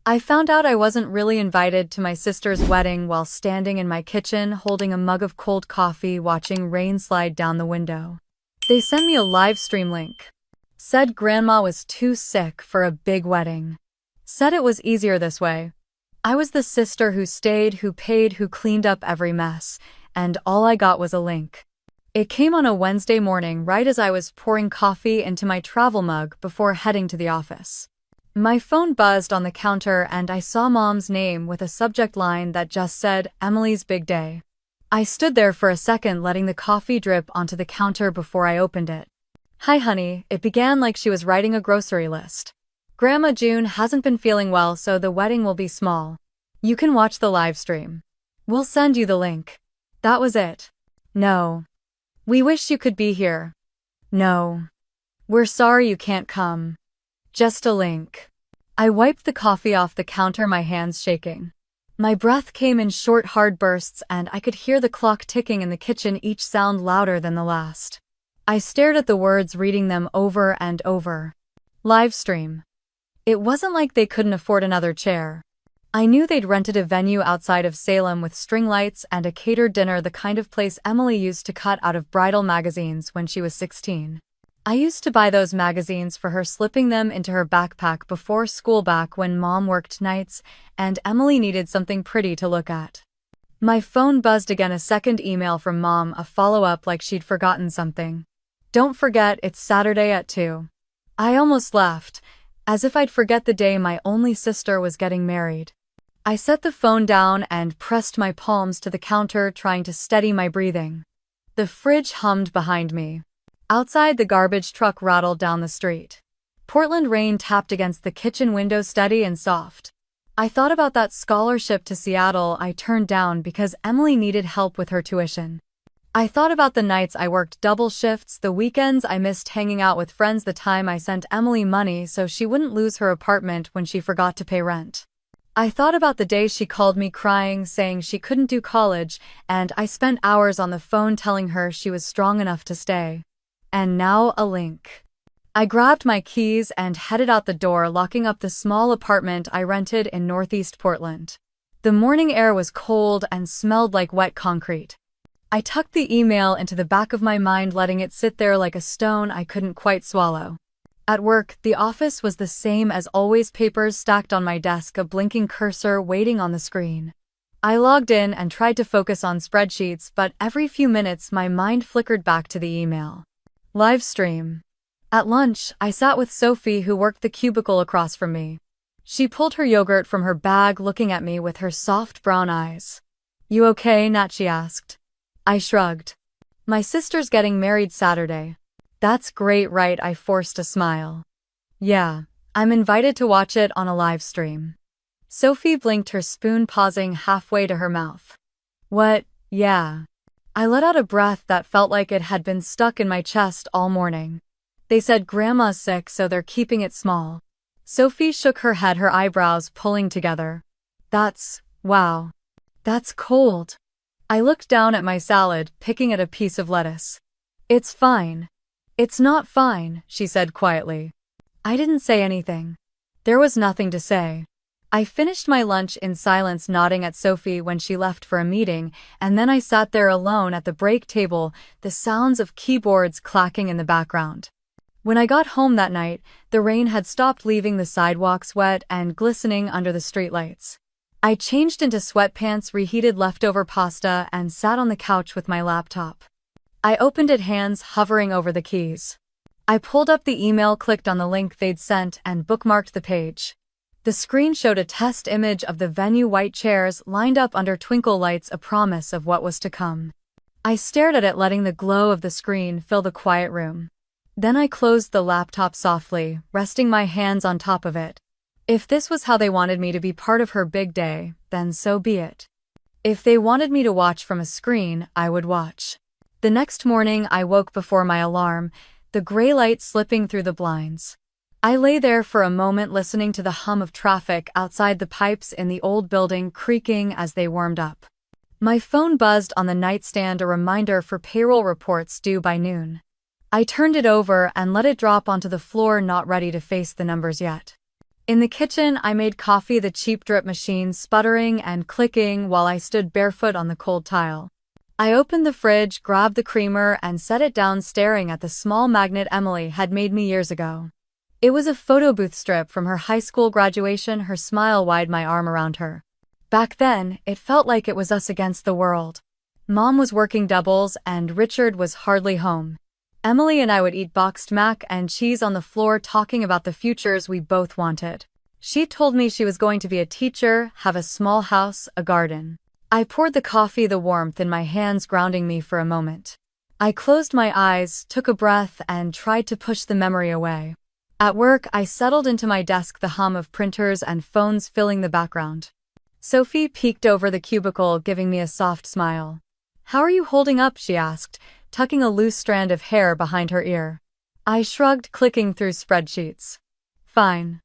I found out I wasn't really invited to my sister's wedding while standing in my kitchen holding a mug of cold coffee watching rain slide down the window. They sent me a live stream link. Said grandma was too sick for a big wedding. Said it was easier this way. I was the sister who stayed, who paid, who cleaned up every mess, and all I got was a link. It came on a Wednesday morning right as I was pouring coffee into my travel mug before heading to the office. My phone buzzed on the counter and I saw Mom's name with a subject line that just said, Emily's big day. I stood there for a second letting the coffee drip onto the counter before I opened it. Hi honey, it began like she was writing a grocery list. Grandma June hasn't been feeling well so the wedding will be small. You can watch the live stream. We'll send you the link. That was it. No. We wish you could be here. No. We're sorry you can't come. Just a link. I wiped the coffee off the counter, my hands shaking. My breath came in short, hard bursts and I could hear the clock ticking in the kitchen, each sound louder than the last. I stared at the words, reading them over and over. Live stream. It wasn't like they couldn't afford another chair. I knew they'd rented a venue outside of Salem with string lights and a catered dinner, the kind of place Emily used to cut out of bridal magazines when she was 16. I used to buy those magazines for her, slipping them into her backpack before school back when Mom worked nights and Emily needed something pretty to look at. My phone buzzed again, a second email from Mom, a follow-up like she'd forgotten something. Don't forget, it's Saturday at 2. I almost laughed, as if I'd forget the day my only sister was getting married. I set the phone down and pressed my palms to the counter, trying to steady my breathing. The fridge hummed behind me. Outside, the garbage truck rattled down the street. Portland rain tapped against the kitchen window, steady and soft. I thought about that scholarship to Seattle I turned down because Emily needed help with her tuition. I thought about the nights I worked double shifts, the weekends I missed hanging out with friends, the time I sent Emily money so she wouldn't lose her apartment when she forgot to pay rent. I thought about the day she called me crying, saying she couldn't do college, and I spent hours on the phone telling her she was strong enough to stay. And now a link. I grabbed my keys and headed out the door, locking up the small apartment I rented in Northeast Portland. The morning air was cold and smelled like wet concrete. I tucked the email into the back of my mind, letting it sit there like a stone I couldn't quite swallow. At work, the office was the same as always, papers stacked on my desk, a blinking cursor waiting on the screen. I logged in and tried to focus on spreadsheets, but every few minutes my mind flickered back to the email. Live stream. At lunch, I sat with Sophie, who worked the cubicle across from me. She pulled her yogurt from her bag, looking at me with her soft brown eyes. You okay, Nat? She asked. I shrugged. My sister's getting married Saturday. That's great, right? I forced a smile. Yeah, I'm invited to watch it on a live stream. Sophie blinked, her spoon pausing halfway to her mouth. What? Yeah. I let out a breath that felt like it had been stuck in my chest all morning. They said Grandma's sick, so they're keeping it small. Sophie shook her head, her eyebrows pulling together. Wow. That's cold. I looked down at my salad, picking at a piece of lettuce. It's fine. It's not fine, she said quietly. I didn't say anything. There was nothing to say. I finished my lunch in silence, nodding at Sophie when she left for a meeting, and then I sat there alone at the break table, the sounds of keyboards clacking in the background. When I got home that night, the rain had stopped, leaving the sidewalks wet and glistening under the streetlights. I changed into sweatpants, reheated leftover pasta, and sat on the couch with my laptop. I opened it, hands hovering over the keys. I pulled up the email, clicked on the link they'd sent, and bookmarked the page. The screen showed a test image of the venue, white chairs lined up under twinkle lights, a promise of what was to come. I stared at it, letting the glow of the screen fill the quiet room. Then I closed the laptop softly, resting my hands on top of it. If this was how they wanted me to be part of her big day, then so be it. If they wanted me to watch from a screen, I would watch. The next morning, I woke before my alarm, the gray light slipping through the blinds. I lay there for a moment, listening to the hum of traffic outside, the pipes in the old building creaking as they warmed up. My phone buzzed on the nightstand, a reminder for payroll reports due by noon. I turned it over and let it drop onto the floor, not ready to face the numbers yet. In the kitchen, I made coffee, the cheap drip machine sputtering and clicking while I stood barefoot on the cold tile. I opened the fridge, grabbed the creamer, and set it down staring at the small magnet Emily had made me years ago. It was a photo booth strip from her high school graduation, her smile wide, my arm around her. Back then, it felt like it was us against the world. Mom was working doubles and Richard was hardly home. Emily and I would eat boxed mac and cheese on the floor talking about the futures we both wanted. She told me she was going to be a teacher, have a small house, a garden. I poured the coffee, the warmth in my hands grounding me for a moment. I closed my eyes, took a breath, and tried to push the memory away. At work, I settled into my desk, the hum of printers and phones filling the background. Sophie peeked over the cubicle, giving me a soft smile. "How are you holding up?" she asked, tucking a loose strand of hair behind her ear. I shrugged, clicking through spreadsheets. "Fine.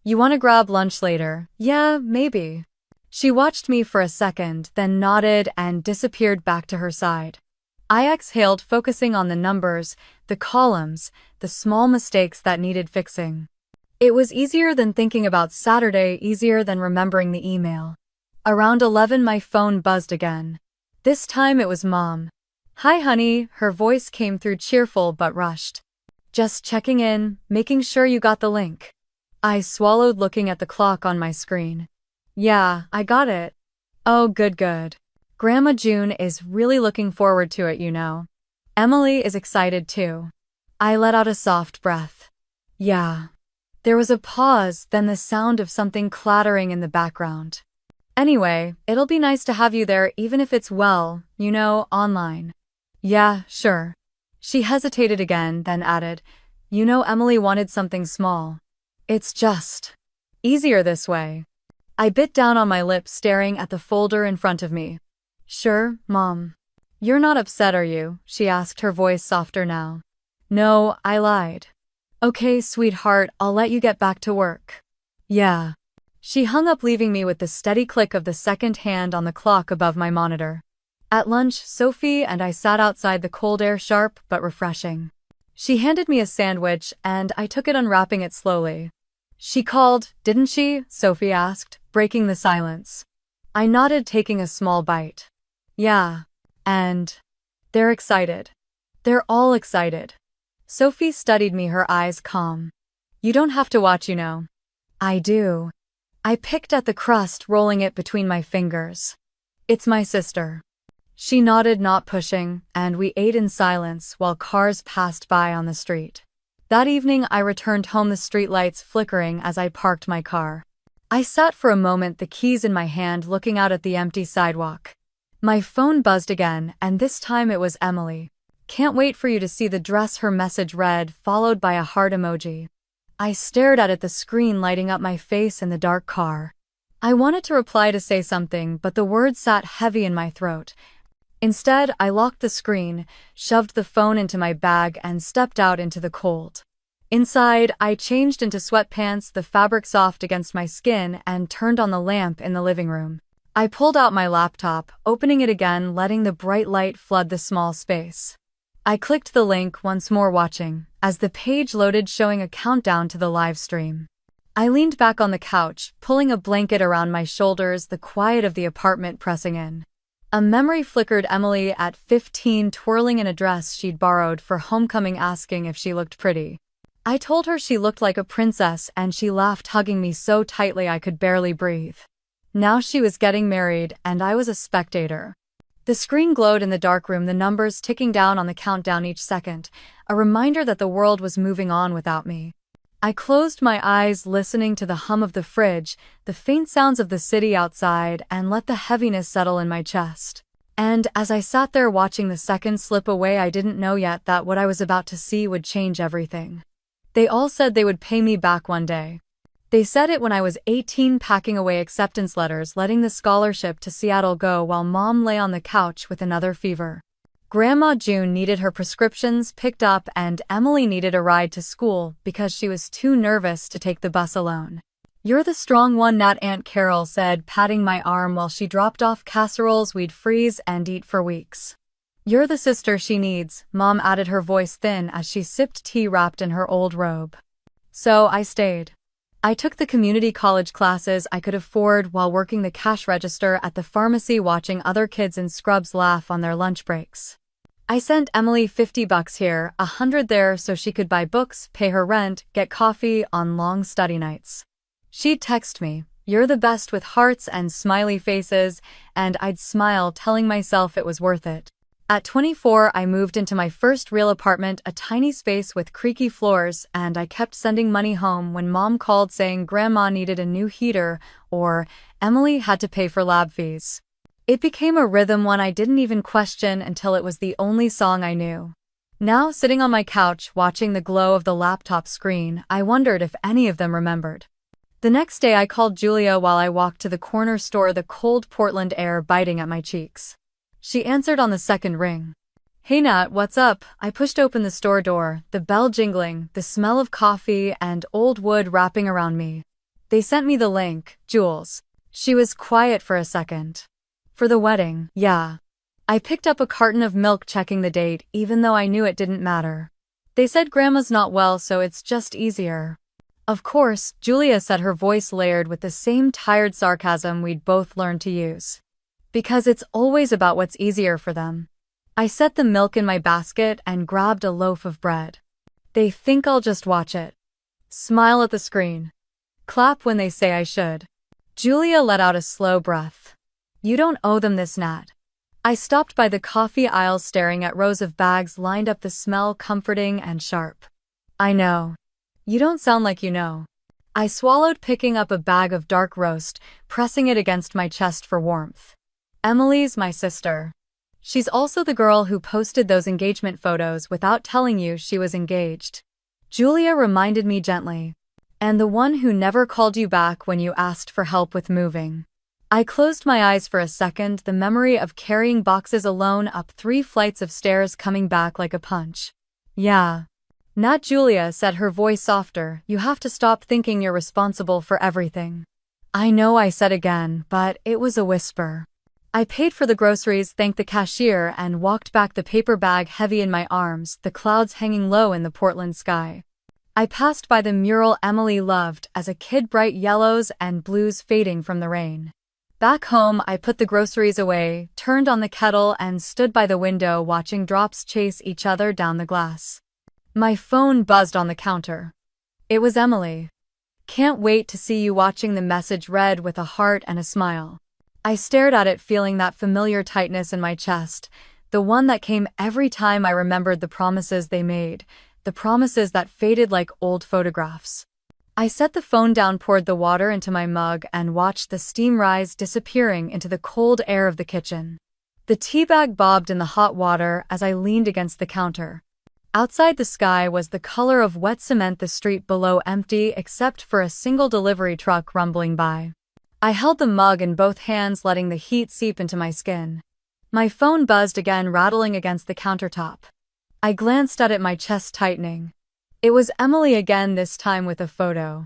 You want to grab lunch later?" "Yeah, maybe." She watched me for a second, then nodded and disappeared back to her side. I exhaled, focusing on the numbers, the columns, the small mistakes that needed fixing. It was easier than thinking about Saturday, easier than remembering the email. Around 11, my phone buzzed again. This time it was Mom. "Hi, honey," her voice came through cheerful but rushed. "Just checking in, making sure you got the link." I swallowed, looking at the clock on my screen. "Yeah, I got it." "Oh, good, good. Grandma June is really looking forward to it, you know. Emily is excited too." I let out a soft breath. "Yeah." There was a pause, then the sound of something clattering in the background. "Anyway, it'll be nice to have you there, even if it's, well, you know, online." "Yeah, sure." She hesitated again, then added, "You know, Emily wanted something small. It's just easier this way." I bit down on my lip, staring at the folder in front of me. "Sure, Mom." "You're not upset, are you?" she asked, her voice softer now. "No," I lied. "Okay, sweetheart, I'll let you get back to work." "Yeah." She hung up, leaving me with the steady click of the second hand on the clock above my monitor. At lunch, Sophie and I sat outside, the cold air sharp but refreshing. She handed me a sandwich, and I took it, unwrapping it slowly. "She called, didn't she?" Sophie asked, breaking the silence. I nodded, taking a small bite. "Yeah. And they're excited. They're all excited." Sophie studied me, her eyes calm. "You don't have to watch, you know." "I do." I picked at the crust, rolling it between my fingers. "It's my sister." She nodded, not pushing, and we ate in silence while cars passed by on the street. That evening, I returned home, the streetlights flickering as I parked my car. I sat for a moment, the keys in my hand, looking out at the empty sidewalk. My phone buzzed again, and this time it was Emily. "Can't wait for you to see the dress," her message read, followed by a heart emoji. I stared at it, the screen lighting up my face in the dark car. I wanted to reply, to say something, but the words sat heavy in my throat. Instead, I locked the screen, shoved the phone into my bag, and stepped out into the cold. Inside, I changed into sweatpants, the fabric soft against my skin, and turned on the lamp in the living room. I pulled out my laptop, opening it again, letting the bright light flood the small space. I clicked the link, once more watching, as the page loaded, showing a countdown to the live stream. I leaned back on the couch, pulling a blanket around my shoulders, the quiet of the apartment pressing in. A memory flickered, Emily at 15, twirling in a dress she'd borrowed for homecoming, asking if she looked pretty. I told her she looked like a princess, and she laughed, hugging me so tightly I could barely breathe. Now she was getting married, and I was a spectator. The screen glowed in the dark room, the numbers ticking down on the countdown each second, a reminder that the world was moving on without me. I closed my eyes, listening to the hum of the fridge, the faint sounds of the city outside, and let the heaviness settle in my chest. And as I sat there watching the seconds slip away, I didn't know yet that what I was about to see would change everything. They all said they would pay me back one day. They said it when I was 18, packing away acceptance letters, letting the scholarship to Seattle go while Mom lay on the couch with another fever. Grandma June needed her prescriptions picked up, and Emily needed a ride to school because she was too nervous to take the bus alone. "You're the strong one," Aunt Carol said, patting my arm while she dropped off casseroles we'd freeze and eat for weeks. "You're the sister she needs," Mom added, her voice thin as she sipped tea wrapped in her old robe. So I stayed. I took the community college classes I could afford while working the cash register at the pharmacy, watching other kids in scrubs laugh on their lunch breaks. I sent Emily $50 here, $100 there so she could buy books, pay her rent, get coffee on long study nights. She'd text me, "You're the best," with hearts and smiley faces, and I'd smile, telling myself it was worth it. At 24, I moved into my first real apartment, a tiny space with creaky floors, and I kept sending money home when Mom called saying Grandma needed a new heater or Emily had to pay for lab fees. It became a rhythm, one I didn't even question until it was the only song I knew. Now, sitting on my couch watching the glow of the laptop screen, I wondered if any of them remembered. The next day I called Julia while I walked to the corner store, the cold Portland air biting at my cheeks. She answered on the second ring. "Hey Nat, what's up?" I pushed open the store door, the bell jingling, the smell of coffee and old wood wrapping around me. "They sent me the link, Jules." She was quiet for a second. "For the wedding, yeah." I picked up a carton of milk, checking the date, even though I knew it didn't matter. "They said Grandma's not well, so it's just easier." "Of course," Julia said, her voice layered with the same tired sarcasm we'd both learned to use. "Because it's always about what's easier for them." I set the milk in my basket and grabbed a loaf of bread. "They think I'll just watch it. Smile at the screen. Clap when they say I should." Julia let out a slow breath. "You don't owe them this, Nat." I stopped by the coffee aisle, staring at rows of bags lined up, the smell comforting and sharp. "I know. You don't sound like you know." I swallowed, picking up a bag of dark roast, pressing it against my chest for warmth. "Emily's my sister. She's also the girl who posted those engagement photos without telling you she was engaged." Julia reminded me gently. "And the one who never called you back when you asked for help with moving." I closed my eyes for a second, the memory of carrying boxes alone up 3 flights of stairs coming back like a punch. "Yeah. Nat," Julia said, her voice softer, "you have to stop thinking you're responsible for everything." "I know," I said again, but it was a whisper. I paid for the groceries, thanked the cashier, and walked back, the paper bag heavy in my arms, the clouds hanging low in the Portland sky. I passed by the mural Emily loved as a kid, bright yellows and blues fading from the rain. Back home, I put the groceries away, turned on the kettle, and stood by the window watching drops chase each other down the glass. My phone buzzed on the counter. It was Emily. "Can't wait to see you," watching the message read with a heart and a smile. I stared at it, feeling that familiar tightness in my chest, the one that came every time I remembered the promises they made, the promises that faded like old photographs. I set the phone down, poured the water into my mug, and watched the steam rise, disappearing into the cold air of the kitchen. The tea bag bobbed in the hot water as I leaned against the counter. Outside, the sky was the color of wet cement, the street below empty except for a single delivery truck rumbling by. I held the mug in both hands, letting the heat seep into my skin. My phone buzzed again, rattling against the countertop. I glanced at it, my chest tightening. It was Emily again, this time with a photo.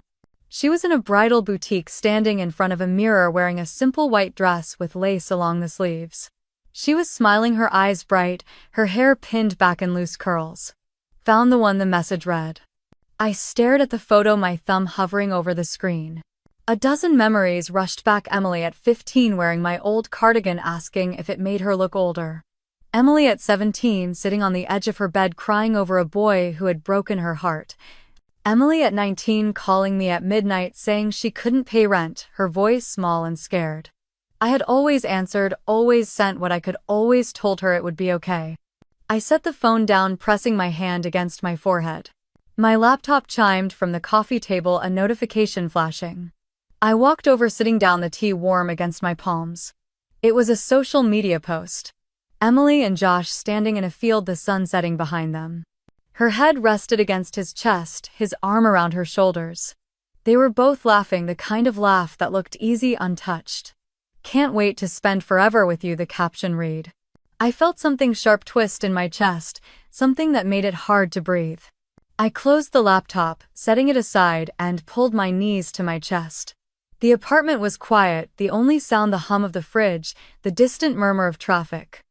She was in a bridal boutique, standing in front of a mirror, wearing a simple white dress with lace along the sleeves. She was smiling, her eyes bright, her hair pinned back in loose curls. "Found the one," the message read. I stared at the photo, my thumb hovering over the screen. A dozen memories rushed back. Emily at 15 wearing my old cardigan, asking if it made her look older. Emily at 17 sitting on the edge of her bed crying over a boy who had broken her heart. Emily at 19 calling me at midnight saying she couldn't pay rent, her voice small and scared. I had always answered, always sent what I could, always told her it would be okay. I set the phone down, pressing my hand against my forehead. My laptop chimed from the coffee table, a notification flashing. I walked over, sitting down, the tea warm against my palms. It was a social media post. Emily and Josh standing in a field, the sun setting behind them. Her head rested against his chest, his arm around her shoulders. They were both laughing, the kind of laugh that looked easy, untouched. "Can't wait to spend forever with you," the caption read. I felt something sharp twist in my chest, something that made it hard to breathe. I closed the laptop, setting it aside, and pulled my knees to my chest. The apartment was quiet, the only sound the hum of the fridge, the distant murmur of traffic.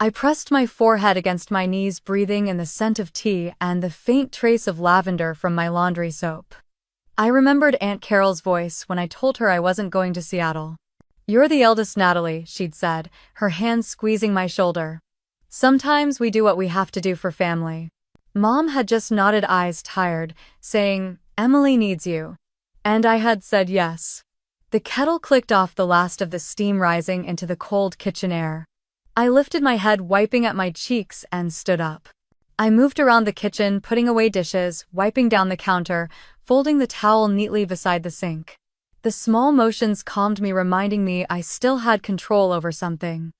I pressed my forehead against my knees, breathing in the scent of tea and the faint trace of lavender from my laundry soap. I remembered Aunt Carol's voice when I told her I wasn't going to Seattle. "You're the eldest, Natalie," she'd said, her hand squeezing my shoulder. "Sometimes we do what we have to do for family." Mom had just nodded, eyes tired, saying, "Emily needs you." And I had said yes. The kettle clicked off, the last of the steam rising into the cold kitchen air. I lifted my head, wiping at my cheeks, and stood up. I moved around the kitchen, putting away dishes, wiping down the counter, folding the towel neatly beside the sink. The small motions calmed me, reminding me I still had control over something.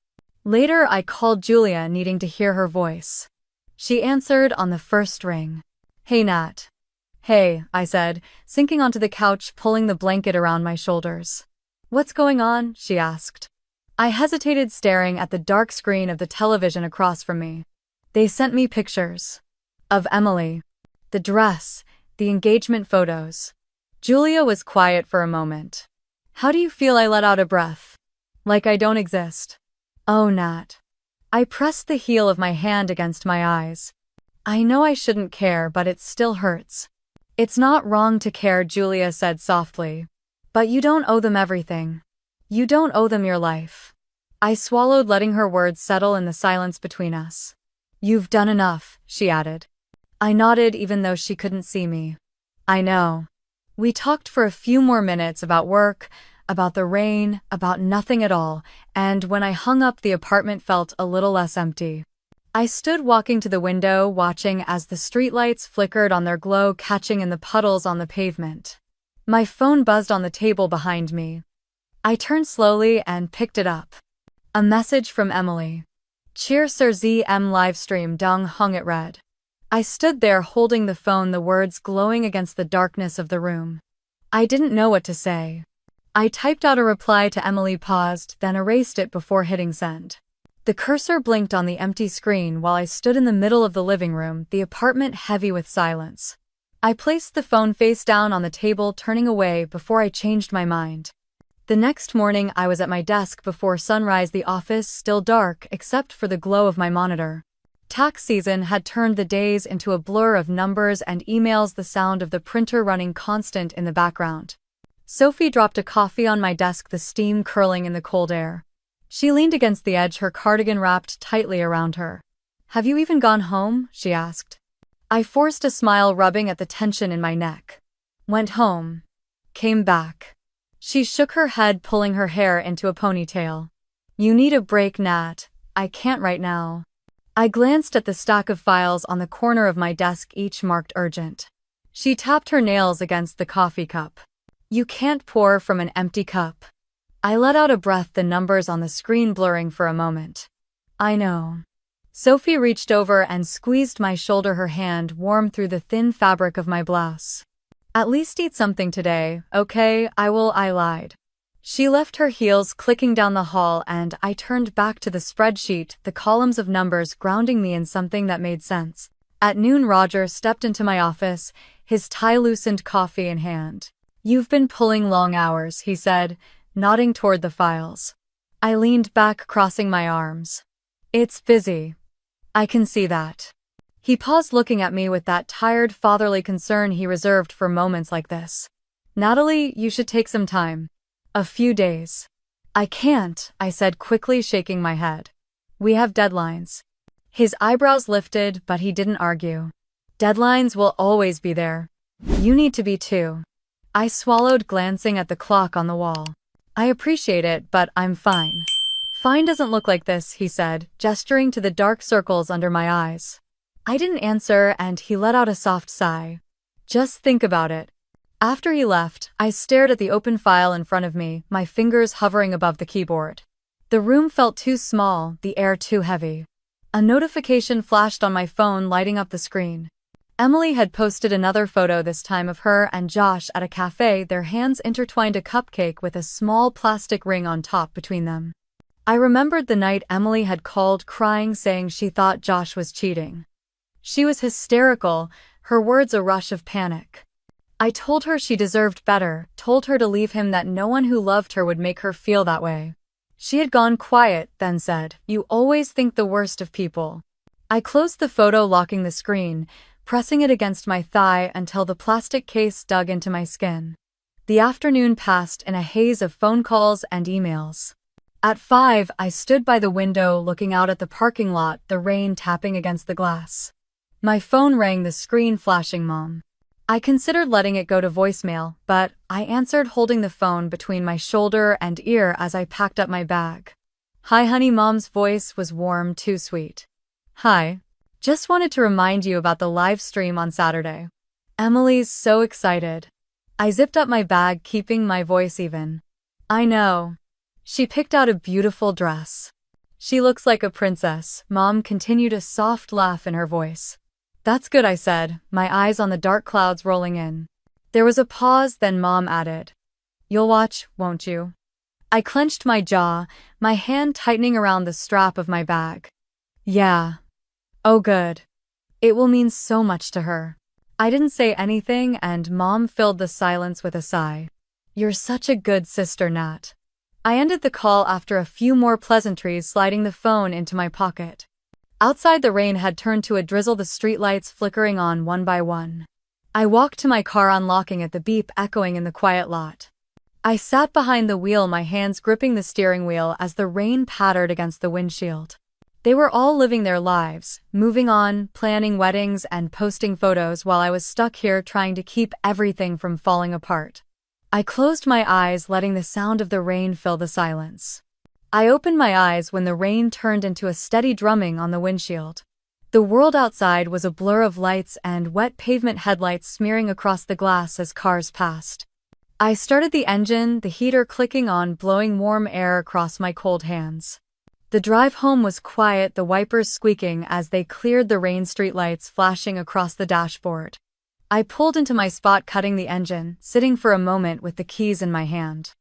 Later, I called Julia, needing to hear her voice. She answered on the first ring. "Hey, Nat." "Hey," I said, sinking onto the couch, pulling the blanket around my shoulders. "What's going on?" she asked. I hesitated, staring at the dark screen of the television across from me. "They sent me pictures of Emily. The dress, the engagement photos." Julia was quiet for a moment. "How do you feel?" I let out a breath. "Like I don't exist." "Oh, Nat." I pressed the heel of my hand against my eyes. "I know I shouldn't care, but it still hurts." "It's not wrong to care," Julia said softly. "But you don't owe them everything. You don't owe them your life." I swallowed, letting her words settle in the silence between us. "You've done enough," she added. I nodded, even though she couldn't see me. "I know." We talked for a few more minutes about work, about the rain, about nothing at all, and when I hung up, the apartment felt a little less empty. I stood walking to the window, watching as the streetlights flickered on their glow, catching in the puddles on the pavement. My phone buzzed on the table behind me. I turned slowly and picked it up. A message from Emily. "Cheer sur ZM livestream Dung Hung," it read. I stood there holding the phone, the words glowing against the darkness of the room. I didn't know what to say. I typed out a reply to Emily, paused, then erased it before hitting send. The cursor blinked on the empty screen while I stood in the middle of the living room, the apartment heavy with silence. I placed the phone face down on the table, turning away before I changed my mind. The next morning, I was at my desk before sunrise, the office still dark except for the glow of my monitor. Tax season had turned the days into a blur of numbers and emails, the sound of the printer running constant in the background. Sophie dropped a coffee on my desk, the steam curling in the cold air. She leaned against the edge, her cardigan wrapped tightly around her. "Have you even gone home?" she asked. I forced a smile, rubbing at the tension in my neck. "Went home. Came back." She shook her head, pulling her hair into a ponytail. "You need a break, Nat. I can't right now." I glanced at the stack of files on the corner of my desk, each marked urgent. She tapped her nails against the coffee cup. "You can't pour from an empty cup." I let out a breath, the numbers on the screen blurring for a moment. "I know." Sophie reached over and squeezed my shoulder, her hand warm through the thin fabric of my blouse. "At least eat something today, okay?" I lied. She left, her heels clicking down the hall, and I turned back to the spreadsheet, the columns of numbers grounding me in something that made sense. At noon, Roger stepped into my office, his tie loosened, coffee in hand. "You've been pulling long hours," he said, nodding toward the files. I leaned back, crossing my arms. "It's busy. I can see that." He paused, looking at me with that tired, fatherly concern he reserved for moments like this. "Natalie, you should take some time. A few days." "I can't," I said quickly, shaking my head. "We have deadlines." His eyebrows lifted, but he didn't argue. "Deadlines will always be there. You need to be too." I swallowed, glancing at the clock on the wall. "I appreciate it, but I'm fine." "Fine doesn't look like this," he said, gesturing to the dark circles under my eyes. I didn't answer, and he let out a soft sigh. "Just think about it." After he left, I stared at the open file in front of me, my fingers hovering above the keyboard. The room felt too small, the air too heavy. A notification flashed on my phone, lighting up the screen. Emily had posted another photo, this time of her and Josh at a cafe, their hands intertwined, a cupcake with a small plastic ring on top between them. I remembered the night Emily had called, crying, saying she thought Josh was cheating. She was hysterical, her words a rush of panic. I told her she deserved better, told her to leave him, that no one who loved her would make her feel that way. She had gone quiet, then said, "You always think the worst of people." I closed the photo, locking the screen, pressing it against my thigh until the plastic case dug into my skin. The afternoon passed in a haze of phone calls and emails. At 5, I stood by the window looking out at the parking lot, the rain tapping against the glass. My phone rang, the screen flashing Mom. I considered letting it go to voicemail, but I answered holding the phone between my shoulder and ear as I packed up my bag. "Hi honey," Mom's voice was warm, too sweet. "Hi. Just wanted to remind you about the live stream on Saturday." Emily's so excited. I zipped up my bag, keeping my voice even. "I know." She picked out a beautiful dress. "She looks like a princess," Mom continued, a soft laugh in her voice. "That's good," I said, my eyes on the dark clouds rolling in. There was a pause, then Mom added, "You'll watch, won't you?" I clenched my jaw, my hand tightening around the strap of my bag. "Yeah. Oh good. It will mean so much to her." I didn't say anything, and Mom filled the silence with a sigh. "You're such a good sister, Nat." I ended the call after a few more pleasantries, sliding the phone into my pocket. Outside, the rain had turned to a drizzle, the streetlights flickering on one by one. I walked to my car, unlocking it, the beep echoing in the quiet lot. I sat behind the wheel, my hands gripping the steering wheel as the rain pattered against the windshield. They were all living their lives, moving on, planning weddings and posting photos, while I was stuck here trying to keep everything from falling apart. I closed my eyes, letting the sound of the rain fill the silence. I opened my eyes when the rain turned into a steady drumming on the windshield. The world outside was a blur of lights and wet pavement, headlights smearing across the glass as cars passed. I started the engine, the heater clicking on, blowing warm air across my cold hands. The drive home was quiet, the wipers squeaking as they cleared the rain, streetlights flashing across the dashboard. I pulled into my spot, cutting the engine, sitting for a moment with the keys in my hand.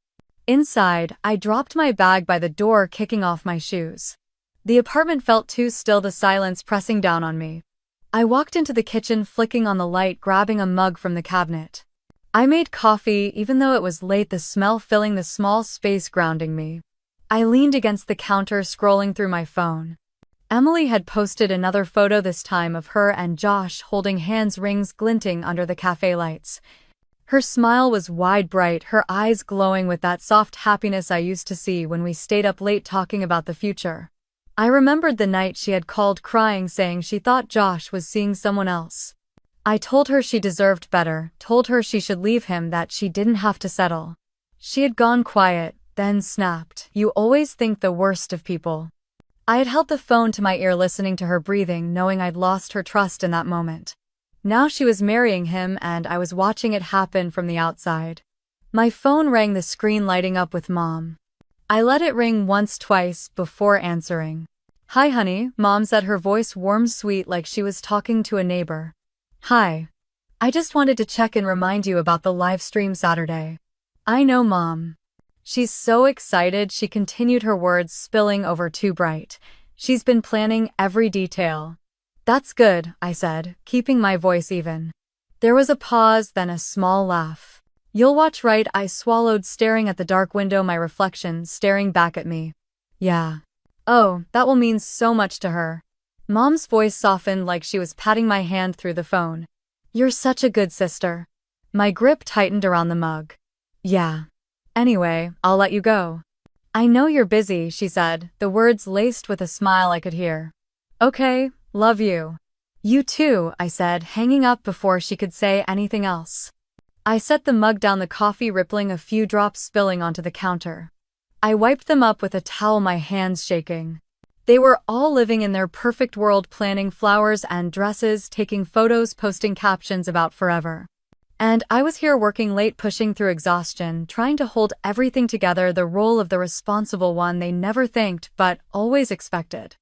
Inside, I dropped my bag by the door, kicking off my shoes. The apartment felt too still, the silence pressing down on me. I walked into the kitchen, flicking on the light, grabbing a mug from the cabinet. I made coffee, even though it was late, the smell filling the small space, grounding me. I leaned against the counter, scrolling through my phone. Emily had posted another photo, this time of her and Josh holding hands, rings glinting under the cafe lights. Her smile was wide, bright, her eyes glowing with that soft happiness I used to see when we stayed up late talking about the future. I remembered the night she had called crying, saying she thought Josh was seeing someone else. I told her she deserved better, told her she should leave him, that she didn't have to settle. She had gone quiet, then snapped, "You always think the worst of people." I had held the phone to my ear, listening to her breathing, knowing I'd lost her trust in that moment. Now she was marrying him, and I was watching it happen from the outside. My phone rang, the screen lighting up with Mom. I let it ring once, twice, before answering. "Hi honey," Mom said, her voice warm, sweet, like she was talking to a neighbor. "Hi. I just wanted to check and remind you about the live stream Saturday." "I know, Mom." She's so excited, she continued, her words spilling over too bright. "She's been planning every detail." "That's good," I said, keeping my voice even. There was a pause, then a small laugh. "You'll watch, right?" I swallowed, staring at the dark window, my reflection staring back at me. "Yeah." "Oh, that will mean so much to her." Mom's voice softened, like she was patting my hand through the phone. "You're such a good sister." My grip tightened around the mug. "Yeah. Anyway, I'll let you go." "I know you're busy," she said, the words laced with a smile I could hear. "Okay, love you." "You too," I said, hanging up before she could say anything else. I set the mug down, the coffee rippling, a few drops spilling onto the counter. I wiped them up with a towel, my hands shaking. They were all living in their perfect world, planning flowers and dresses, taking photos, posting captions about forever. And I was here working late, pushing through exhaustion, trying to hold everything together, the role of the responsible one they never thanked but always expected.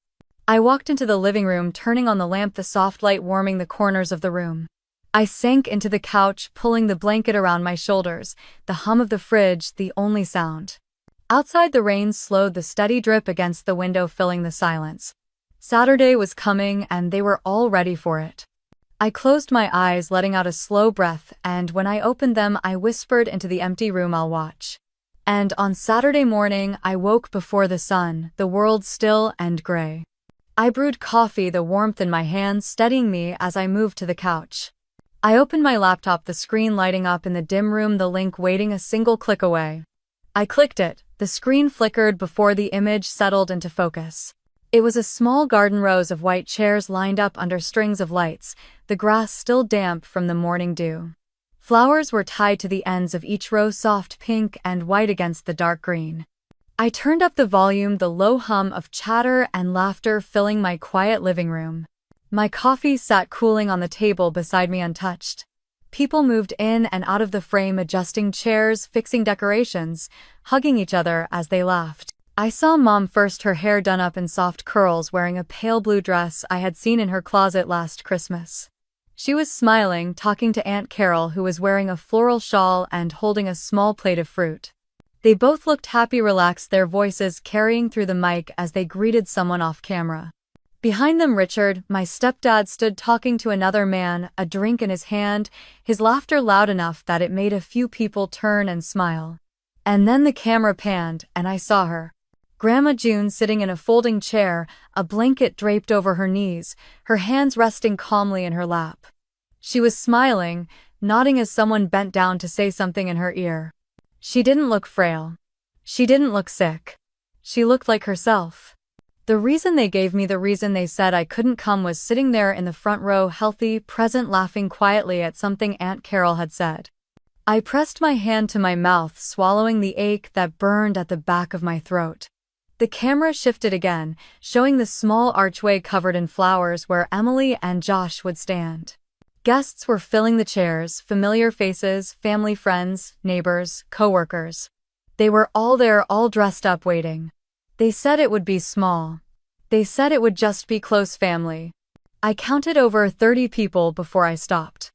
I walked into the living room, turning on the lamp, the soft light warming the corners of the room. I sank into the couch, pulling the blanket around my shoulders, the hum of the fridge the only sound. Outside, the rain slowed, the steady drip against the window filling the silence. Saturday was coming, and they were all ready for it. I closed my eyes, letting out a slow breath, and when I opened them, I whispered into the empty room, "I'll watch." And on Saturday morning, I woke before the sun, the world still and gray. I brewed coffee, the warmth in my hands steadying me as I moved to the couch. I opened my laptop, the screen lighting up in the dim room, the link waiting a single click away. I clicked it. The screen flickered before the image settled into focus. It was a small garden, rows of white chairs lined up under strings of lights, the grass still damp from the morning dew. Flowers were tied to the ends of each row, soft pink and white against the dark green. I turned up the volume, the low hum of chatter and laughter filling my quiet living room. My coffee sat cooling on the table beside me untouched. People moved in and out of the frame, adjusting chairs, fixing decorations, hugging each other as they laughed. I saw Mom first, her hair done up in soft curls, wearing a pale blue dress I had seen in her closet last Christmas. She was smiling, talking to Aunt Carol, who was wearing a floral shawl and holding a small plate of fruit. They both looked happy, relaxed, their voices carrying through the mic as they greeted someone off camera. Behind them, Richard, my stepdad, stood talking to another man, a drink in his hand, his laughter loud enough that it made a few people turn and smile. And then the camera panned, and I saw her. Grandma June sitting in a folding chair, a blanket draped over her knees, her hands resting calmly in her lap. She was smiling, nodding as someone bent down to say something in her ear. She didn't look frail. She didn't look sick. She looked like herself. The reason they gave me, the reason they said I couldn't come, was sitting there in the front row, healthy, present, laughing quietly at something Aunt Carol had said. I pressed my hand to my mouth, swallowing the ache that burned at the back of my throat. The camera shifted again, showing the small archway covered in flowers where Emily and Josh would stand. Guests were filling the chairs, familiar faces, family, friends, neighbors, co-workers. They were all there, all dressed up, waiting. They said it would be small. They said it would just be close family. I counted over 30 people before I stopped.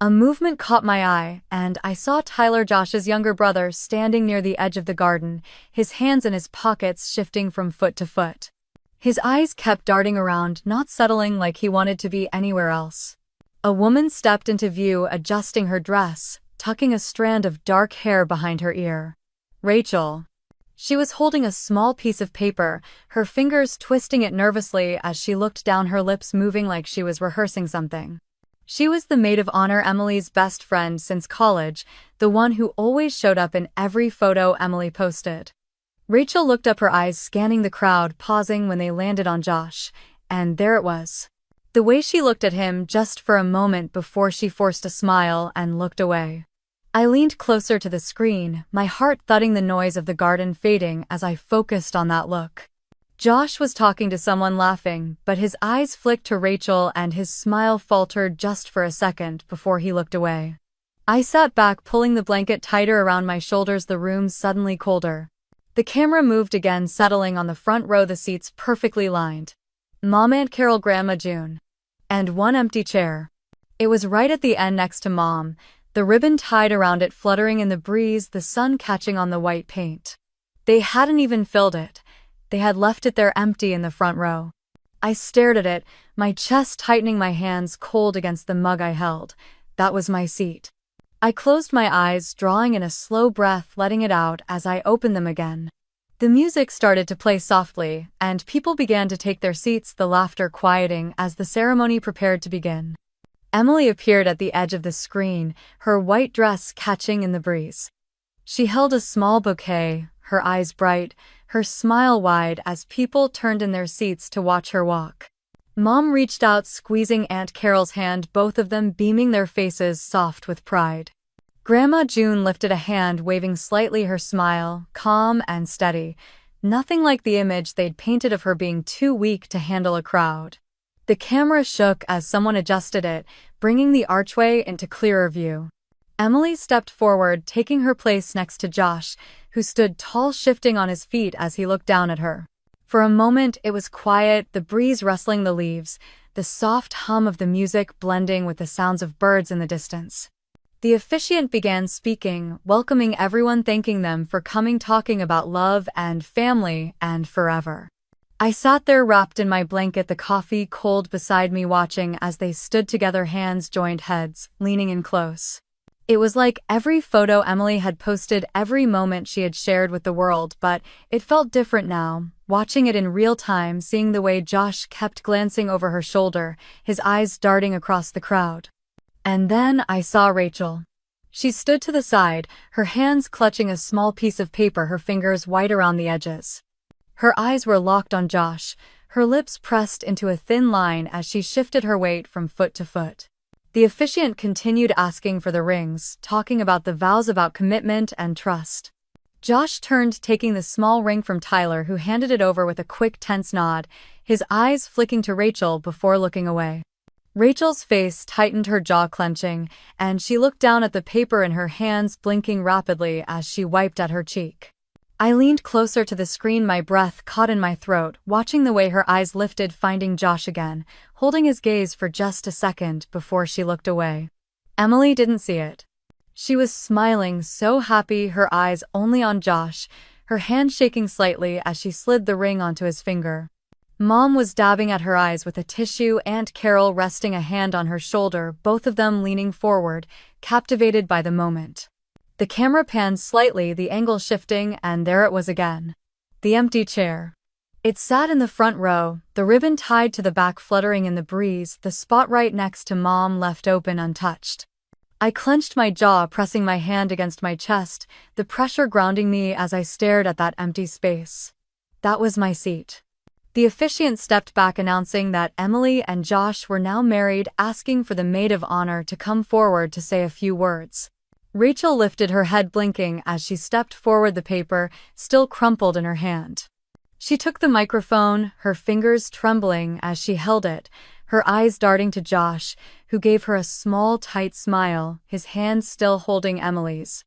A movement caught my eye, and I saw Tyler, Josh's younger brother, standing near the edge of the garden, his hands in his pockets, shifting from foot to foot. His eyes kept darting around, not settling, like he wanted to be anywhere else. A woman stepped into view, adjusting her dress, tucking a strand of dark hair behind her ear. Rachel. She was holding a small piece of paper, her fingers twisting it nervously as she looked down, her lips moving like she was rehearsing something. She was the maid of honor, Emily's best friend since college, the one who always showed up in every photo Emily posted. Rachel looked up, her eyes scanning the crowd, pausing when they landed on Josh, and there it was. The way she looked at him, just for a moment before she forced a smile and looked away. I leaned closer to the screen, my heart thudding, the noise of the garden fading as I focused on that look. Josh was talking to someone, laughing, but his eyes flicked to Rachel and his smile faltered just for a second before he looked away. I sat back, pulling the blanket tighter around my shoulders, the room suddenly colder. The camera moved again, settling on the front row, the seats perfectly lined. Mom, Aunt Carol, Grandma June. And one empty chair. It was right at the end next to Mom, the ribbon tied around it fluttering in the breeze, the sun catching on the white paint. They hadn't even filled it. They had left it there empty in the front row. I stared at it, my chest tightening, my hands cold against the mug I held. That was my seat. I closed my eyes, drawing in a slow breath, letting it out as I opened them again. The music started to play softly, and people began to take their seats, the laughter quieting as the ceremony prepared to begin. Emily appeared at the edge of the screen, her white dress catching in the breeze. She held a small bouquet, her eyes bright, her smile wide as people turned in their seats to watch her walk. Mom reached out, squeezing Aunt Carol's hand, both of them beaming, their faces soft with pride. Grandma June lifted a hand, waving slightly, her smile calm and steady, nothing like the image they'd painted of her being too weak to handle a crowd. The camera shook as someone adjusted it, bringing the archway into clearer view. Emily stepped forward, taking her place next to Josh, who stood tall, shifting on his feet as he looked down at her. For a moment it was quiet, the breeze rustling the leaves, the soft hum of the music blending with the sounds of birds in the distance. The officiant began speaking, welcoming everyone, thanking them for coming, talking about love and family and forever. I sat there wrapped in my blanket, the coffee cold beside me, watching as they stood together, hands joined, heads leaning in close. It was like every photo Emily had posted, every moment she had shared with the world, but it felt different now, watching it in real time, seeing the way Josh kept glancing over her shoulder, his eyes darting across the crowd. And then I saw Rachel. She stood to the side, her hands clutching a small piece of paper, her fingers white around the edges. Her eyes were locked on Josh, her lips pressed into a thin line as she shifted her weight from foot to foot. The officiant continued asking for the rings, talking about the vows, about commitment and trust. Josh turned, taking the small ring from Tyler, who handed it over with a quick, tense nod, his eyes flicking to Rachel before looking away. Rachel's face tightened, her jaw clenching, and she looked down at the paper in her hands, blinking rapidly as she wiped at her cheek. I leaned closer to the screen, my breath caught in my throat, watching the way her eyes lifted, finding Josh again, holding his gaze for just a second before she looked away. Emily didn't see it. She was smiling, so happy, her eyes only on Josh, her hand shaking slightly as she slid the ring onto his finger. Mom was dabbing at her eyes with a tissue, Aunt Carol resting a hand on her shoulder, both of them leaning forward, captivated by the moment. The camera panned slightly, the angle shifting, and there it was again. The empty chair. It sat in the front row, the ribbon tied to the back fluttering in the breeze, the spot right next to Mom left open, untouched. I clenched my jaw, pressing my hand against my chest, the pressure grounding me as I stared at that empty space. That was my seat. The officiant stepped back, announcing that Emily and Josh were now married, asking for the maid of honor to come forward to say a few words. Rachel lifted her head, blinking as she stepped forward, the paper still crumpled in her hand. She took the microphone, her fingers trembling as she held it, her eyes darting to Josh, who gave her a small, tight smile, his hand still holding Emily's.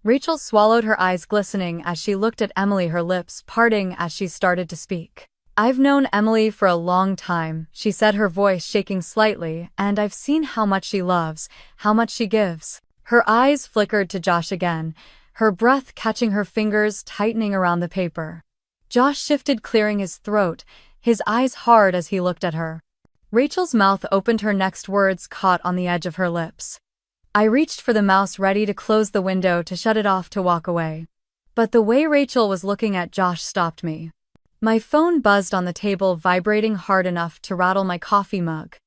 Rachel swallowed, her eyes glistening as she looked at Emily, her lips parting as she started to speak. "I've known Emily for a long time," she said, her voice shaking slightly, "and I've seen how much she loves, how much she gives." Her eyes flickered to Josh again, her breath catching, her fingers tightening around the paper. Josh shifted, clearing his throat, his eyes hard as he looked at her. Rachel's mouth opened, her next words caught on the edge of her lips. I reached for the mouse, ready to close the window, to shut it off, to walk away. But the way Rachel was looking at Josh stopped me. My phone buzzed on the table, vibrating hard enough to rattle my coffee mug.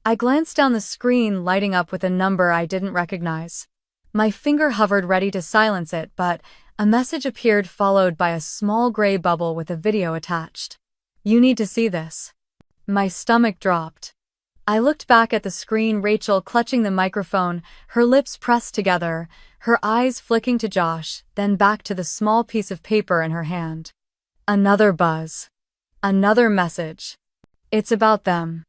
I glanced down the screen, lighting up with a number I didn't recognize. My finger hovered, ready to silence it, but a message appeared, followed by a small gray bubble with a video attached. "You need to see this." My stomach dropped. I looked back at the screen, Rachel clutching the microphone, her lips pressed together, her eyes flicking to Josh, then back to the small piece of paper in her hand. Another buzz. Another message. "It's about them."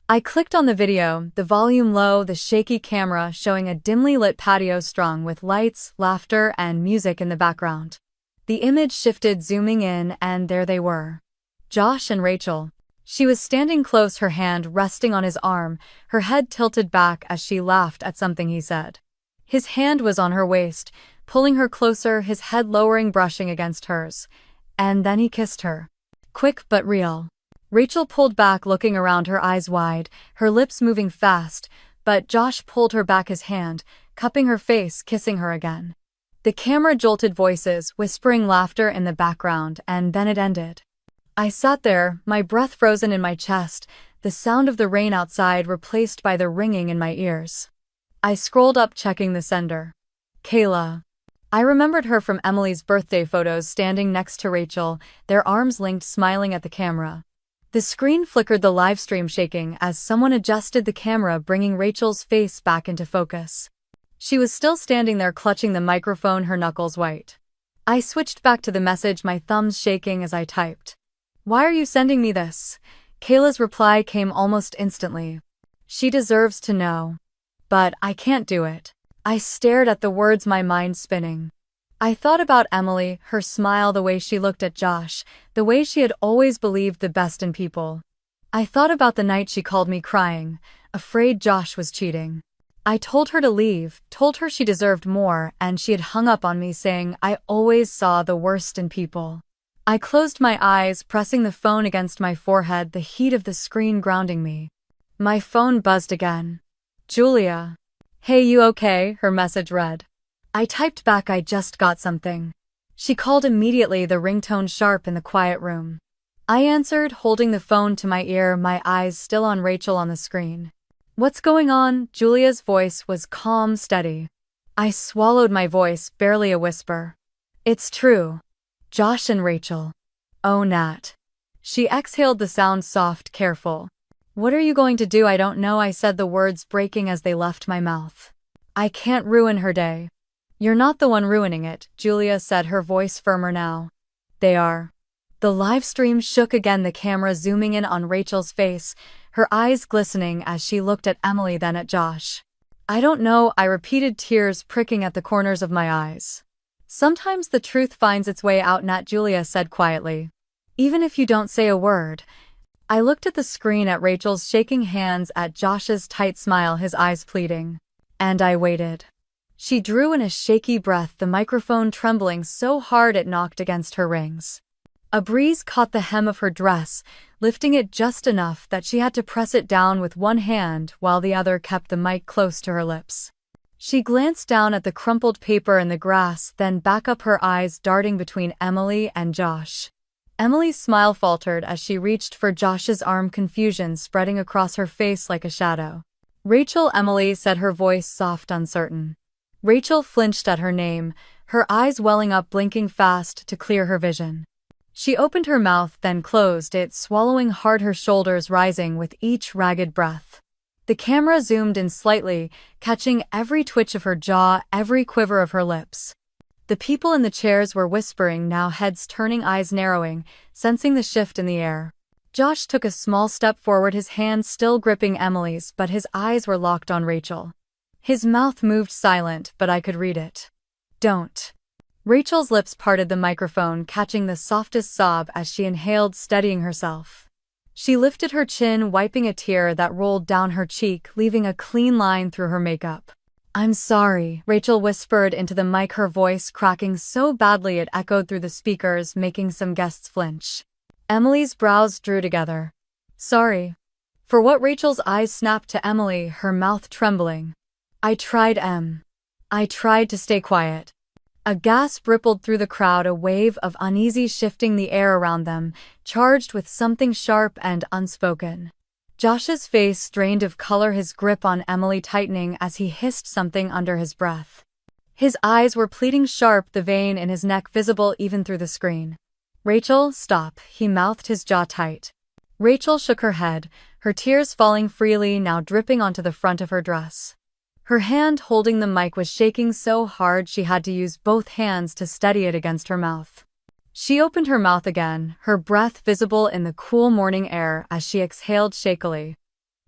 I clicked on the video, the volume low, the shaky camera showing a dimly lit patio strung with lights, laughter, and music in the background. The image shifted, zooming in, and there they were. Josh and Rachel. She was standing close, her hand resting on his arm, her head tilted back as she laughed at something he said. His hand was on her waist, pulling her closer, his head lowering, brushing against hers. And then he kissed her. Quick but real. Rachel pulled back, looking around, her eyes wide, her lips moving fast, but Josh pulled her back, his hand, cupping her face, kissing her again. The camera jolted, voices, whispering, laughter in the background, and then it ended. I sat there, my breath frozen in my chest, the sound of the rain outside replaced by the ringing in my ears. I scrolled up, checking the sender. Kayla. I remembered her from Emily's birthday photos, standing next to Rachel, their arms linked, smiling at the camera. The screen flickered, the live stream shaking as someone adjusted the camera, bringing Rachel's face back into focus. She was still standing there, clutching the microphone, her knuckles white. I switched back to the message, my thumbs shaking as I typed. "Why are you sending me this?" Kayla's reply came almost instantly. "She deserves to know. But I can't do it." I stared at the words, my mind spinning. I thought about Emily, her smile, the way she looked at Josh, the way she had always believed the best in people. I thought about the night she called me crying, afraid Josh was cheating. I told her to leave, told her she deserved more, and she had hung up on me, saying I always saw the worst in people. I closed my eyes, pressing the phone against my forehead, the heat of the screen grounding me. My phone buzzed again. "Julia. Hey, you okay?" her message read. I typed back, "I just got something." She called immediately, the ringtone sharp in the quiet room. I answered, holding the phone to my ear, my eyes still on Rachel on the screen. What's going on? Julia's voice was calm, steady. I swallowed my voice, barely a whisper. It's true. Josh and Rachel. Oh, Nat. She exhaled, the sound soft, careful. What are you going to do? I don't know, I said, the words breaking as they left my mouth. I can't ruin her day. You're not the one ruining it, Julia said, her voice firmer now. They are. The live stream shook again, the camera zooming in on Rachel's face, her eyes glistening as she looked at Emily, then at Josh. I don't know, I repeated, tears pricking at the corners of my eyes. Sometimes the truth finds its way out, Nat, Julia said quietly. Even if you don't say a word. I looked at the screen, at Rachel's shaking hands, at Josh's tight smile, his eyes pleading. And I waited. She drew in a shaky breath, the microphone trembling so hard it knocked against her rings. A breeze caught the hem of her dress, lifting it just enough that she had to press it down with one hand while the other kept the mic close to her lips. She glanced down at the crumpled paper in the grass, then back up, her eyes darting between Emily and Josh. Emily's smile faltered as she reached for Josh's arm, confusion spreading across her face like a shadow. Rachel, Emily said, her voice soft, uncertain. Rachel flinched at her name, her eyes welling up, blinking fast to clear her vision. She opened her mouth, then closed it, swallowing hard, her shoulders rising with each ragged breath. The camera zoomed in slightly, catching every twitch of her jaw, every quiver of her lips. The people in the chairs were whispering now, heads turning, eyes narrowing, sensing the shift in the air. Josh took a small step forward, his hand still gripping Emily's, but his eyes were locked on Rachel. His mouth moved silent, but I could read it. Don't. Rachel's lips parted, the microphone catching the softest sob as she inhaled, steadying herself. She lifted her chin, wiping a tear that rolled down her cheek, leaving a clean line through her makeup. I'm sorry, Rachel whispered into the mic, her voice cracking so badly it echoed through the speakers, making some guests flinch. Emily's brows drew together. Sorry. For what? Rachel's eyes snapped to Emily, her mouth trembling. I tried to stay quiet. A gasp rippled through the crowd, a wave of uneasy shifting the air around them, charged with something sharp and unspoken. Josh's face strained of color, his grip on Emily tightening as he hissed something under his breath. His eyes were pleading, sharp, the vein in his neck visible even through the screen. Rachel, stop, he mouthed, his jaw tight. Rachel shook her head, her tears falling freely, now dripping onto the front of her dress. Her hand holding the mic was shaking so hard she had to use both hands to steady it against her mouth. She opened her mouth again, her breath visible in the cool morning air as she exhaled shakily.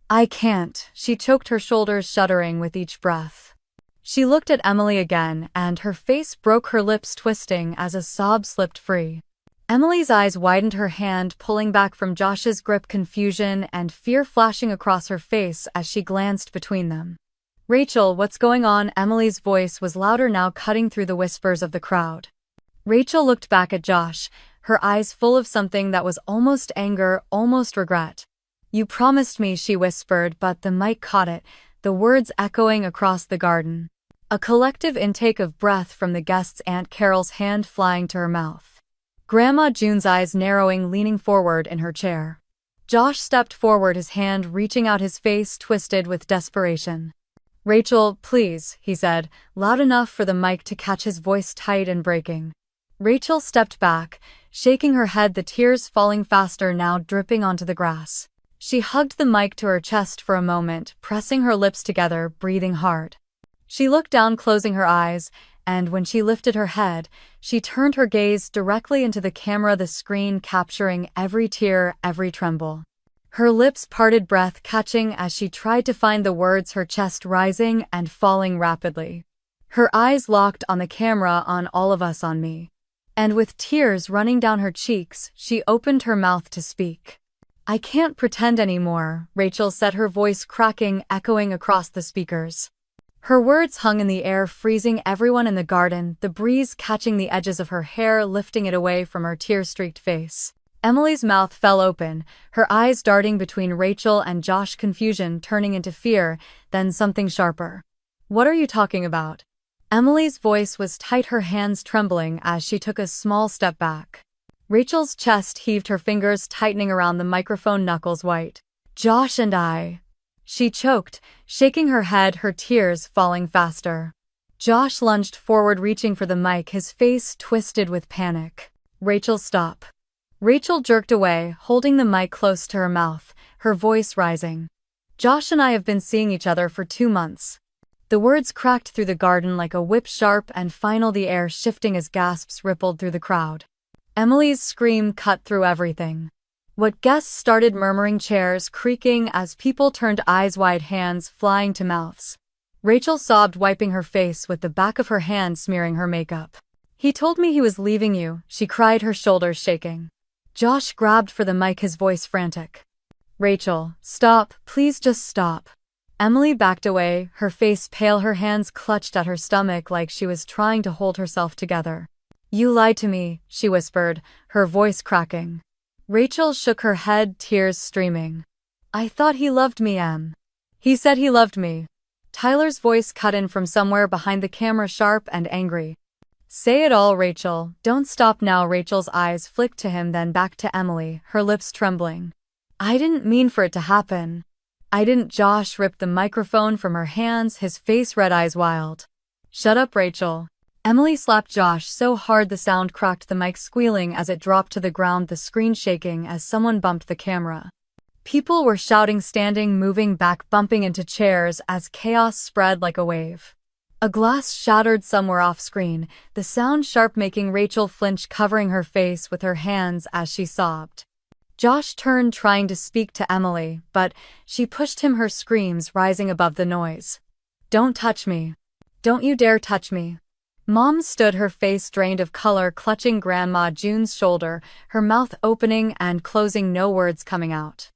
I can't, she choked, her shoulders shuddering with each breath. She looked at Emily again, and her face broke, her lips twisting as a sob slipped free. Emily's eyes widened, her hand pulling back from Josh's grip, confusion and fear flashing across her face as she glanced between them. Rachel, what's going on? Emily's voice was louder now, cutting through the whispers of the crowd. Rachel looked back at Josh, her eyes full of something that was almost anger, almost regret. You promised me, she whispered, but the mic caught it, the words echoing across the garden. A collective intake of breath from the guests, Aunt Carol's hand flying to her mouth. Grandma June's eyes narrowing, leaning forward in her chair. Josh stepped forward, his hand reaching out, his face twisted with desperation. Rachel, please, he said, loud enough for the mic to catch, his voice tight and breaking. Rachel stepped back, shaking her head, the tears falling faster now, dripping onto the grass. She hugged the mic to her chest for a moment, pressing her lips together, breathing hard. She looked down, closing her eyes, and when she lifted her head, she turned her gaze directly into the camera, the screen capturing every tear, every tremble. Her lips parted, breath catching as she tried to find the words, her chest rising and falling rapidly. Her eyes locked on the camera, on all of us, on me. And with tears running down her cheeks, she opened her mouth to speak. I can't pretend anymore, Rachel said, her voice cracking, echoing across the speakers. Her words hung in the air, freezing everyone in the garden, the breeze catching the edges of her hair, lifting it away from her tear-streaked face. Emily's mouth fell open, her eyes darting between Rachel and Josh, confusion turning into fear, then something sharper. What are you talking about? Emily's voice was tight, her hands trembling as she took a small step back. Rachel's chest heaved, her fingers tightening around the microphone, knuckles white. Josh and I. She choked, shaking her head, her tears falling faster. Josh lunged forward, reaching for the mic, his face twisted with panic. Rachel, stop. Rachel jerked away, holding the mic close to her mouth, her voice rising. Josh and I have been seeing each other for 2 months. The words cracked through the garden like a whip, sharp and final, the air shifting as gasps rippled through the crowd. Emily's scream cut through everything. What guests started murmuring, chairs creaking as people turned eyes wide, hands flying to mouths. Rachel sobbed, wiping her face with the back of her hand, smearing her makeup. He told me he was leaving you, she cried, her shoulders shaking. Josh grabbed for the mic, his voice frantic. Rachel, stop, please just stop. Emily backed away, her face pale, her hands clutched at her stomach like she was trying to hold herself together. You lied to me, she whispered, her voice cracking. Rachel shook her head, tears streaming. I thought he loved me, Em. He said he loved me. Tyler's voice cut in from somewhere behind the camera, sharp and angry. Say it all, Rachel, don't stop now. Rachel's eyes flicked to him, then back to Emily, her lips trembling. I didn't mean for it to happen. I didn't. Josh ripped the microphone from her hands, his face red, eyes wild. Shut up, Rachel. Emily slapped Josh so hard the sound cracked, the mic squealing as it dropped to the ground, the screen shaking as someone bumped the camera. People were shouting, standing, moving back, bumping into chairs as chaos spread like a wave. A glass shattered somewhere off screen, the sound sharp, making Rachel flinch, covering her face with her hands as she sobbed. Josh turned, trying to speak to Emily, but she pushed him, her screams rising above the noise. Don't touch me. Don't you dare touch me. Mom stood, her face drained of color, clutching Grandma June's shoulder, her mouth opening and closing, no words coming out.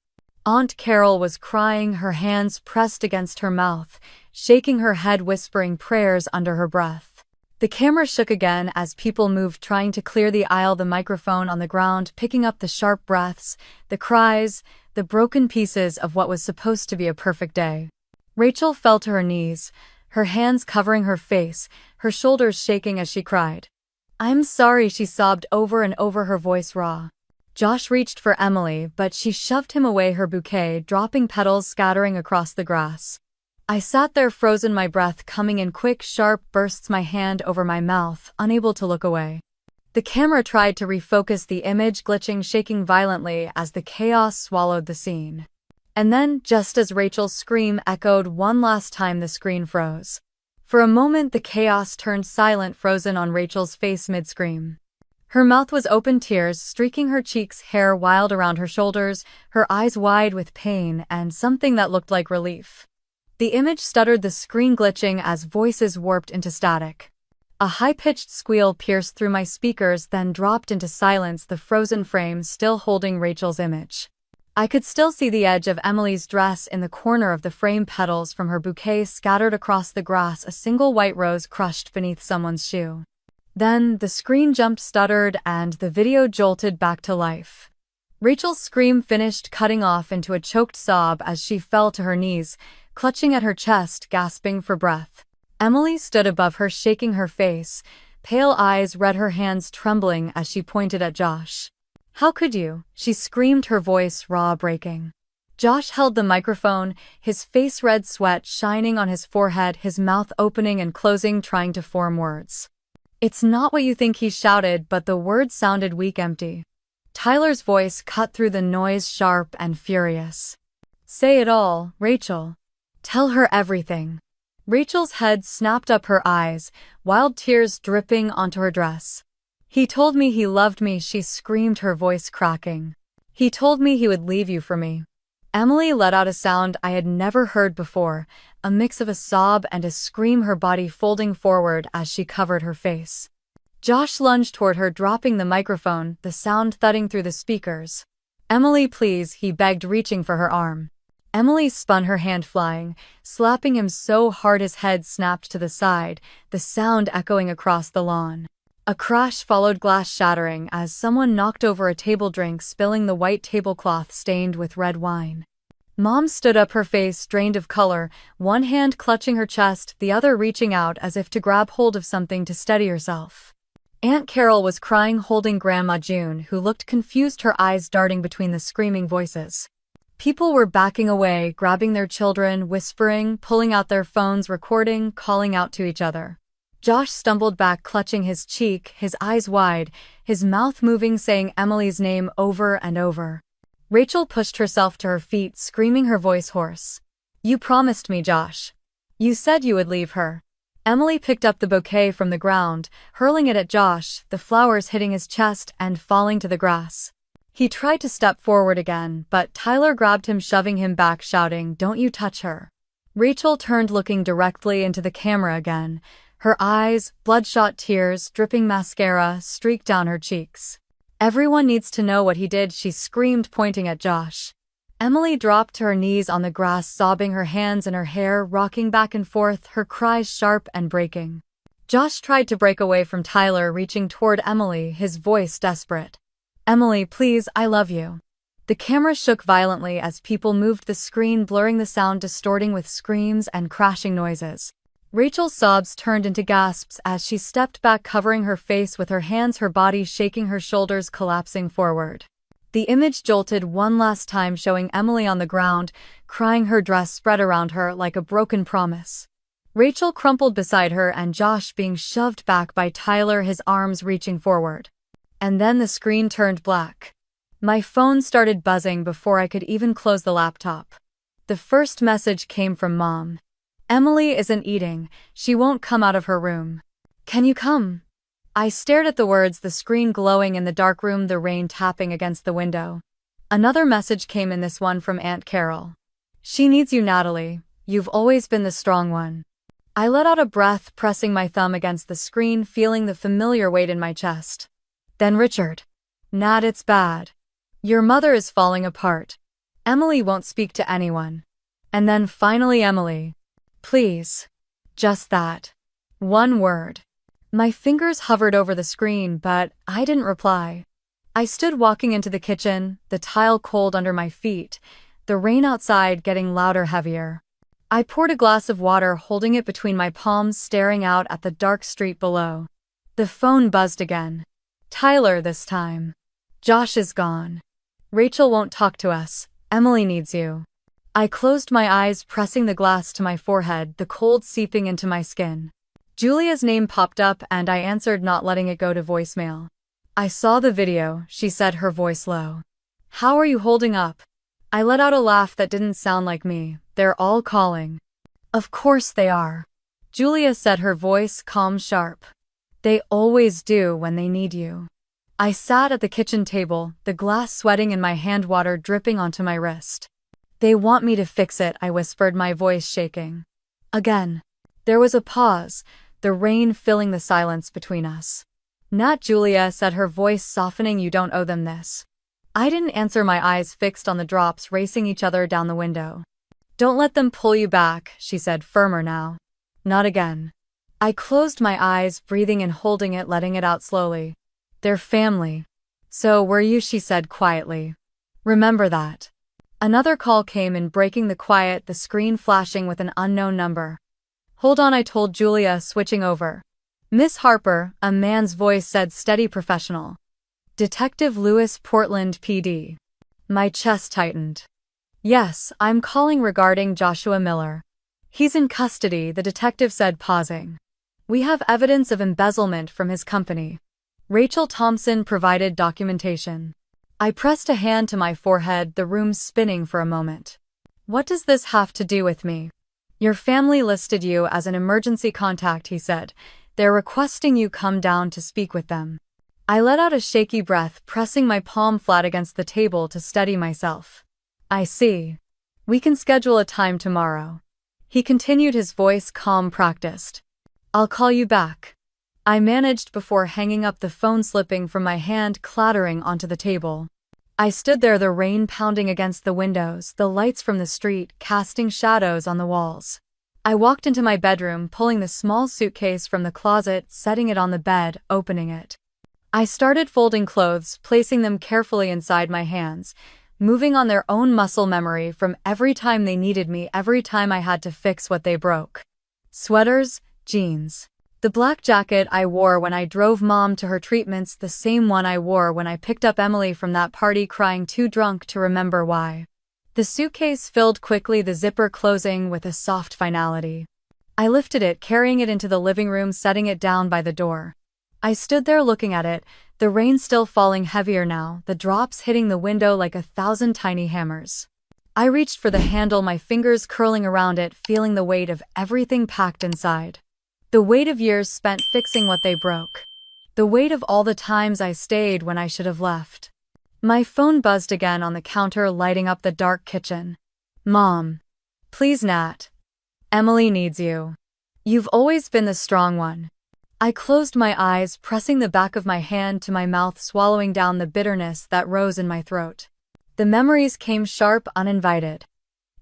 Aunt Carol was crying, her hands pressed against her mouth, shaking her head, whispering prayers under her breath. The camera shook again as people moved, trying to clear the aisle, the microphone on the ground, picking up the sharp breaths, the cries, the broken pieces of what was supposed to be a perfect day. Rachel fell to her knees, her hands covering her face, her shoulders shaking as she cried. I'm sorry, she sobbed over and over, her voice raw. Josh reached for Emily, but she shoved him away, her bouquet dropping, petals scattering across the grass. I sat there frozen, my breath coming in quick, sharp bursts, my hand over my mouth, unable to look away. The camera tried to refocus the image, glitching, shaking violently as the chaos swallowed the scene. And then, just as Rachel's scream echoed one last time, the screen froze. For a moment the chaos turned silent, frozen on Rachel's face mid-scream. Her mouth was open, tears streaking her cheeks, hair wild around her shoulders, her eyes wide with pain and something that looked like relief. The image stuttered, the screen glitching as voices warped into static. A high-pitched squeal pierced through my speakers, then dropped into silence, the frozen frame still holding Rachel's image. I could still see the edge of Emily's dress in the corner of the frame, petals from her bouquet scattered across the grass, a single white rose crushed beneath someone's shoe. Then, the screen jumped, stuttered, and the video jolted back to life. Rachel's scream finished, cutting off into a choked sob as she fell to her knees, clutching at her chest, gasping for breath. Emily stood above her, shaking her face, pale eyes red, her hands trembling as she pointed at Josh. How could you? She screamed, her voice raw, breaking. Josh held the microphone, his face red, sweat shining on his forehead, his mouth opening and closing, trying to form words. It's not what you think, he shouted, but the words sounded weak, empty. Tyler's voice cut through the noise, sharp and furious. Say it all, Rachel. Tell her everything. Rachel's head snapped up, her eyes, wild tears dripping onto her dress. He told me he loved me, she screamed, her voice cracking. He told me he would leave you for me. Emily let out a sound I had never heard before, a mix of a sob and a scream, her body folding forward as she covered her face. Josh lunged toward her, dropping the microphone, the sound thudding through the speakers. Emily, please, he begged, reaching for her arm. Emily spun, her hand flying, slapping him so hard his head snapped to the side, the sound echoing across the lawn. A crash followed, glass shattering as someone knocked over a table drink, spilling the white tablecloth stained with red wine. Mom stood up, her face drained of color, one hand clutching her chest, the other reaching out as if to grab hold of something to steady herself. Aunt Carol was crying holding Grandma June, who looked confused, her eyes darting between the screaming voices. People were backing away, grabbing their children, whispering, pulling out their phones, recording, calling out to each other. Josh stumbled back, clutching his cheek, his eyes wide, his mouth moving, saying Emily's name over and over. Rachel pushed herself to her feet, screaming, her voice hoarse. "You promised me, Josh. You said you would leave her." Emily picked up the bouquet from the ground, hurling it at Josh, the flowers hitting his chest and falling to the grass. He tried to step forward again, but Tyler grabbed him, shoving him back, shouting, "Don't you touch her." Rachel turned, looking directly into the camera again. Her eyes, bloodshot tears, dripping mascara, streaked down her cheeks. "Everyone needs to know what he did," she screamed, pointing at Josh. Emily dropped to her knees on the grass, sobbing, her hands in her hair, rocking back and forth, her cries sharp and breaking. Josh tried to break away from Tyler, reaching toward Emily, his voice desperate. "Emily, please, I love you." The camera shook violently as people moved the screen, blurring the sound, distorting with screams and crashing noises. Rachel's sobs turned into gasps as she stepped back, covering her face with her hands, her body shaking, her shoulders collapsing forward. The image jolted one last time, showing Emily on the ground, crying, her dress spread around her like a broken promise. Rachel crumpled beside her and Josh being shoved back by Tyler, his arms reaching forward. And then the screen turned black. My phone started buzzing before I could even close the laptop. The first message came from Mom. "Emily isn't eating. She won't come out of her room. Can you come?" I stared at the words, the screen glowing in the dark room, the rain tapping against the window. Another message came in, this one from Aunt Carol. "She needs you, Natalie. You've always been the strong one." I let out a breath, pressing my thumb against the screen, feeling the familiar weight in my chest. Then Richard. "Nat, it's bad. Your mother is falling apart. Emily won't speak to anyone." And then finally, "Emily. Please." Just that. One word. My fingers hovered over the screen, but I didn't reply. I stood walking into the kitchen, the tile cold under my feet, the rain outside getting louder, heavier. I poured a glass of water, holding it between my palms, staring out at the dark street below. The phone buzzed again. Tyler this time. "Josh is gone. Rachel won't talk to us. Emily needs you." I closed my eyes, pressing the glass to my forehead, the cold seeping into my skin. Julia's name popped up and I answered, not letting it go to voicemail. "I saw the video," she said, her voice low. "How are you holding up?" I let out a laugh that didn't sound like me. "They're all calling." "Of course they are," Julia said, her voice calm, sharp. "They always do when they need you." I sat at the kitchen table, the glass sweating and my hand, water dripping onto my wrist. "They want me to fix it," I whispered, my voice shaking. Again. There was a pause, the rain filling the silence between us. "Nat," Julia said, her voice softening, "you don't owe them this." I didn't answer, my eyes fixed on the drops racing each other down the window. "Don't let them pull you back," she said, firmer now. "Not again." I closed my eyes, breathing and holding it, letting it out slowly. "They're family. So were you," she said quietly. "Remember that." Another call came in, breaking the quiet, the screen flashing with an unknown number. "Hold on," I told Julia, switching over. "Miss Harper," a man's voice said, steady, professional. "Detective Lewis, Portland PD." My chest tightened. "Yes, I'm calling regarding Joshua Miller. He's in custody," the detective said, pausing. "We have evidence of embezzlement from his company. Rachel Thompson provided documentation." I pressed a hand to my forehead, the room spinning for a moment. "What does this have to do with me?" "Your family listed you as an emergency contact," he said. "They're requesting you come down to speak with them." I let out a shaky breath, pressing my palm flat against the table to steady myself. "I see. We can schedule a time tomorrow." He continued, his voice calm, practiced. "I'll call you back." I managed before hanging up the phone, slipping from my hand, clattering onto the table. I stood there, the rain pounding against the windows, the lights from the street casting shadows on the walls. I walked into my bedroom, pulling the small suitcase from the closet, setting it on the bed, opening it. I started folding clothes, placing them carefully inside my hands, moving on their own muscle memory from every time they needed me, every time I had to fix what they broke. Sweaters, jeans, The black jacket I wore when I drove Mom to her treatments, the same one I wore when I picked up Emily from that party crying too drunk to remember why. The suitcase filled quickly, the zipper closing with a soft finality. I lifted it, carrying it into the living room, setting it down by the door. I stood there looking at it, the rain still falling heavier now, the drops hitting the window like 1,000 tiny hammers. I reached for the handle, my fingers curling around it, feeling the weight of everything packed inside. The weight of years spent fixing what they broke. The weight of all the times I stayed when I should have left. My phone buzzed again on the counter, lighting up the dark kitchen. Mom. Please, Nat. Emily needs you. You've always been the strong one. I closed my eyes, pressing the back of my hand to my mouth, swallowing down the bitterness that rose in my throat. The memories came sharp, uninvited.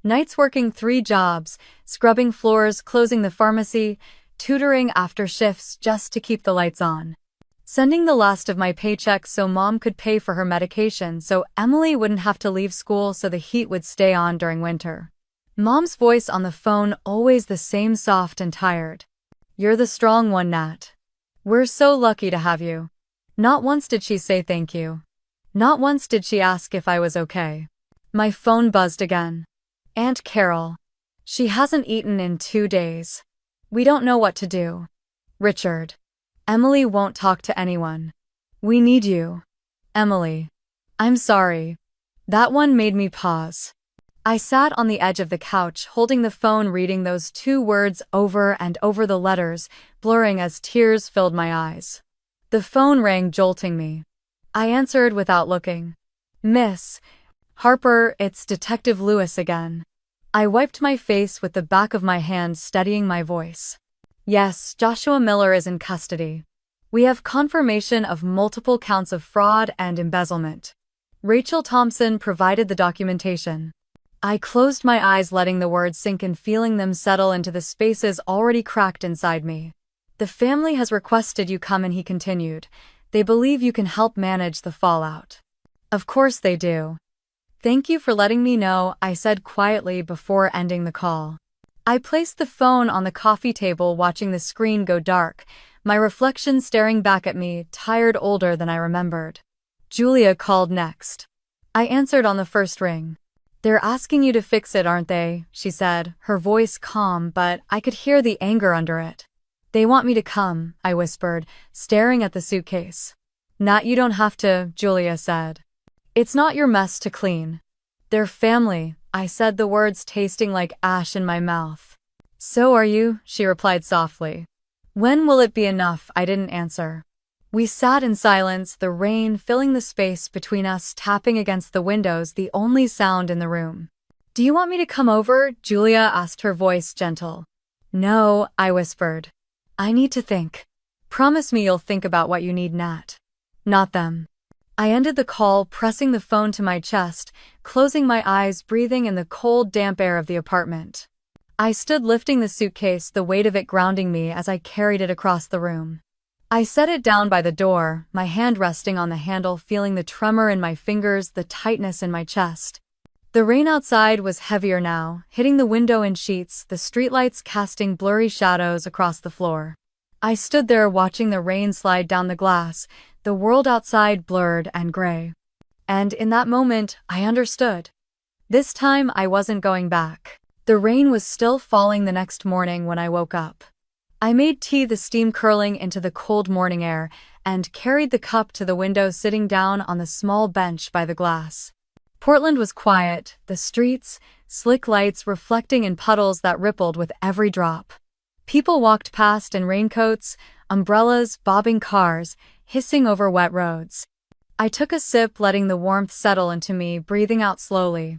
Nights working 3 jobs, scrubbing floors, closing the pharmacy, tutoring after shifts just to keep the lights on. Sending the last of my paychecks so Mom could pay for her medication, so Emily wouldn't have to leave school, so the heat would stay on during winter. Mom's voice on the phone, always the same, soft and tired. You're the strong one, Nat. We're so lucky to have you. Not once did she say thank you. Not once did she ask if I was okay. My phone buzzed again. Aunt Carol. She hasn't eaten in 2 days. We don't know what to do. Richard. Emily won't talk to anyone. We need you. Emily. I'm sorry. That one made me pause. I sat on the edge of the couch, holding the phone, reading those 2 words over and over, the letters blurring as tears filled my eyes. The phone rang, jolting me. I answered without looking. Miss Harper, it's Detective Lewis again. I wiped my face with the back of my hand, steadying my voice. Yes, Joshua Miller is in custody. We have confirmation of multiple counts of fraud and embezzlement. Rachel Thompson provided the documentation. I closed my eyes, letting the words sink in, feeling them settle into the spaces already cracked inside me. The family has requested you come in, he continued. They believe you can help manage the fallout. Of course they do. Thank you for letting me know, I said quietly before ending the call. I placed the phone on the coffee table, watching the screen go dark, my reflection staring back at me, tired, older than I remembered. Julia called next. I answered on the first ring. They're asking you to fix it, aren't they? She said, her voice calm, but I could hear the anger under it. They want me to come, I whispered, staring at the suitcase. Nat, you don't have to, Julia said. It's not your mess to clean. They're family, I said, the words tasting like ash in my mouth. So are you, she replied softly. When will it be enough? I didn't answer. We sat in silence, the rain filling the space between us, tapping against the windows, the only sound in the room. Do you want me to come over? Julia asked, her voice gentle. No, I whispered. I need to think. Promise me you'll think about what you need, Nat. Not them. I ended the call, pressing the phone to my chest, closing my eyes, breathing in the cold, damp air of the apartment. I stood lifting the suitcase, the weight of it grounding me as I carried it across the room. I set it down by the door, my hand resting on the handle, feeling the tremor in my fingers, the tightness in my chest. The rain outside was heavier now, hitting the window in sheets, the streetlights casting blurry shadows across the floor. I stood there watching the rain slide down the glass, the world outside blurred and gray. And in that moment, I understood. This time I wasn't going back. The rain was still falling the next morning when I woke up. I made tea, the steam curling into the cold morning air, and carried the cup to the window, sitting down on the small bench by the glass. Portland was quiet, the streets, slick lights reflecting in puddles that rippled with every drop. People walked past in raincoats, umbrellas, bobbing cars, hissing over wet roads. I took a sip, letting the warmth settle into me, breathing out slowly.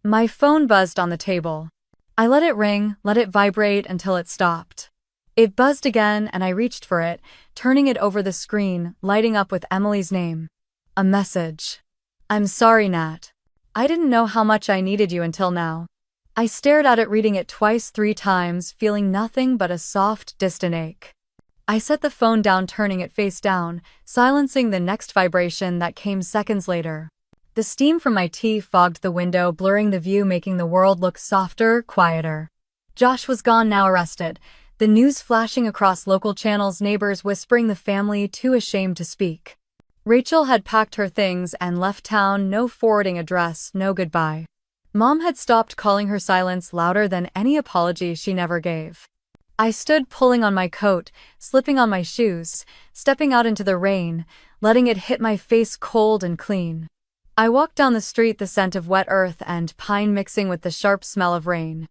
My phone buzzed on the table. I let it ring, let it vibrate until it stopped. It buzzed again, and I reached for it, turning it over the screen, lighting up with Emily's name. A message. I'm sorry, Nat. I didn't know how much I needed you until now. I stared at it, reading it twice, 3 times, feeling nothing but a soft, distant ache. I set the phone down, turning it face down, silencing the next vibration that came seconds later. The steam from my tea fogged the window, blurring the view, making the world look softer, quieter. Josh was gone now, arrested. The news flashing across local channels, neighbors whispering, the family too ashamed to speak. Rachel had packed her things and left town, no forwarding address, no goodbye. Mom had stopped calling, her silence louder than any apology she never gave. I stood pulling on my coat, slipping on my shoes, stepping out into the rain, letting it hit my face cold and clean. I walked down the street, the scent of wet earth and pine mixing with the sharp smell of rain.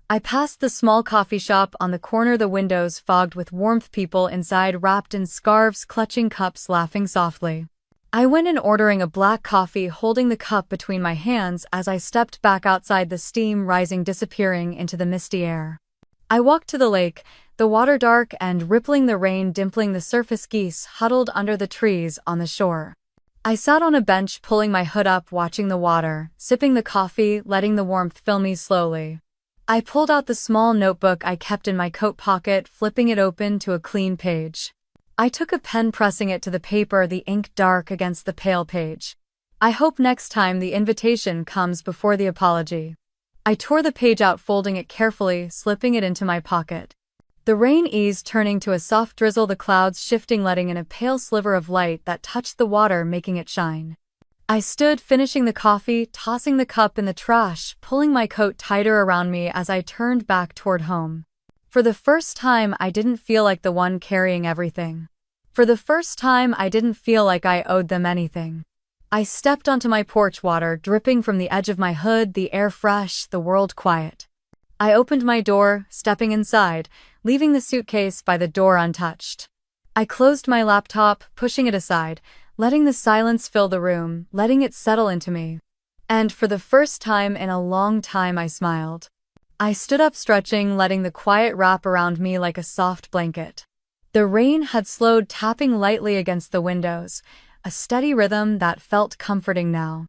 I passed the small coffee shop on the corner, the windows fogged with warmth, people inside wrapped in scarves, clutching cups, laughing softly. I went in, ordering a black coffee, holding the cup between my hands as I stepped back outside, the steam rising, disappearing into the misty air. I walked to the lake, the water dark and rippling, the rain dimpling the surface, geese huddled under the trees on the shore. I sat on a bench, pulling my hood up, watching the water, sipping the coffee, letting the warmth fill me slowly. I pulled out the small notebook I kept in my coat pocket, flipping it open to a clean page. I took a pen, pressing it to the paper, the ink dark against the pale page. I hope next time the invitation comes before the apology. I tore the page out, folding it carefully, slipping it into my pocket. The rain eased, turning to a soft drizzle, the clouds shifting, letting in a pale sliver of light that touched the water, making it shine. I stood, finishing the coffee, tossing the cup in the trash, pulling my coat tighter around me as I turned back toward home. For the first time, I didn't feel like the one carrying everything. For the first time, I didn't feel like I owed them anything. I stepped onto my porch, water dripping from the edge of my hood, the air fresh, the world quiet. I opened my door, stepping inside, leaving the suitcase by the door untouched. I closed my laptop, pushing it aside, letting the silence fill the room, letting it settle into me. And for the first time in a long time, I smiled. I stood up, stretching, letting the quiet wrap around me like a soft blanket. The rain had slowed, tapping lightly against the windows, a steady rhythm that felt comforting now.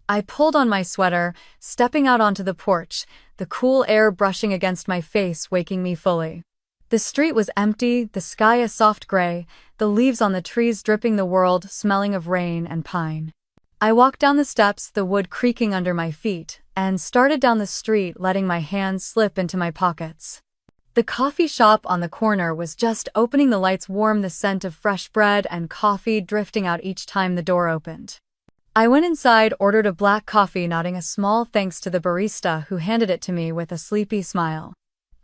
I pulled on my sweater, stepping out onto the porch, the cool air brushing against my face, waking me fully. The street was empty, the sky a soft gray, the leaves on the trees dripping, the world smelling of rain and pine. I walked down the steps, the wood creaking under my feet, and started down the street, letting my hands slip into my pockets. The coffee shop on the corner was just opening, the lights warm, the scent of fresh bread and coffee drifting out each time the door opened. I went inside, ordered a black coffee, nodding a small thanks to the barista who handed it to me with a sleepy smile.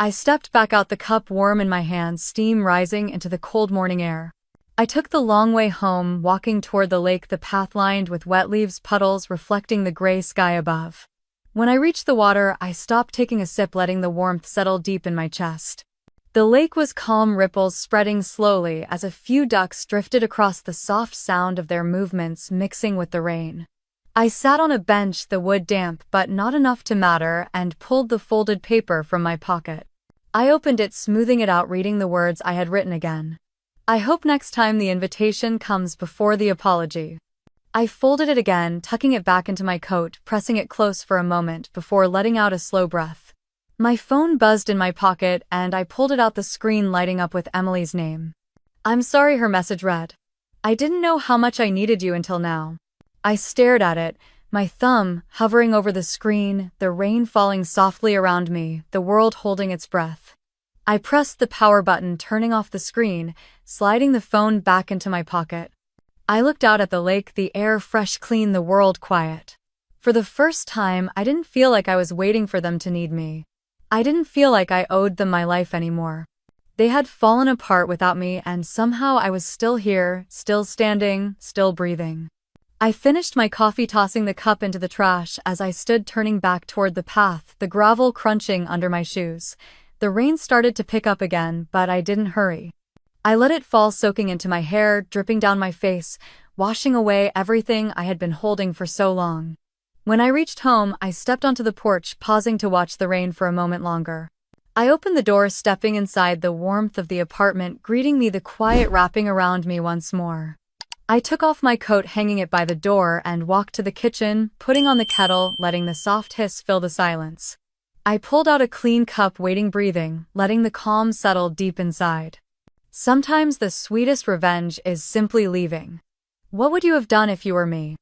I stepped back out, the cup warm in my hands, steam rising into the cold morning air. I took the long way home, walking toward the lake, the path lined with wet leaves, puddles reflecting the gray sky above. When I reached the water, I stopped, taking a sip, letting the warmth settle deep in my chest. The lake was calm, ripples spreading slowly as a few ducks drifted across, the soft sound of their movements mixing with the rain. I sat on a bench, the wood damp but not enough to matter, and pulled the folded paper from my pocket. I opened it, smoothing it out, reading the words I had written again. I hope next time the invitation comes before the apology. I folded it again, tucking it back into my coat, pressing it close for a moment before letting out a slow breath. My phone buzzed in my pocket and I pulled it out, the screen lighting up with Emily's name. "I'm sorry," her message read. "I didn't know how much I needed you until now." I stared at it, my thumb hovering over the screen, the rain falling softly around me, the world holding its breath. I pressed the power button, turning off the screen, sliding the phone back into my pocket. I looked out at the lake, the air fresh, clean, the world quiet. For the first time, I didn't feel like I was waiting for them to need me. I didn't feel like I owed them my life anymore. They had fallen apart without me, and somehow I was still here, still standing, still breathing. I finished my coffee, tossing the cup into the trash as I stood, turning back toward the path, the gravel crunching under my shoes. The rain started to pick up again, but I didn't hurry. I let it fall, soaking into my hair, dripping down my face, washing away everything I had been holding for so long. When I reached home, I stepped onto the porch, pausing to watch the rain for a moment longer. I opened the door, stepping inside, the warmth of the apartment greeting me, the quiet wrapping around me once more. I took off my coat, hanging it by the door, and walked to the kitchen, putting on the kettle, letting the soft hiss fill the silence. I pulled out a clean cup, waiting, breathing, letting the calm settle deep inside. Sometimes the sweetest revenge is simply leaving. What would you have done if you were me?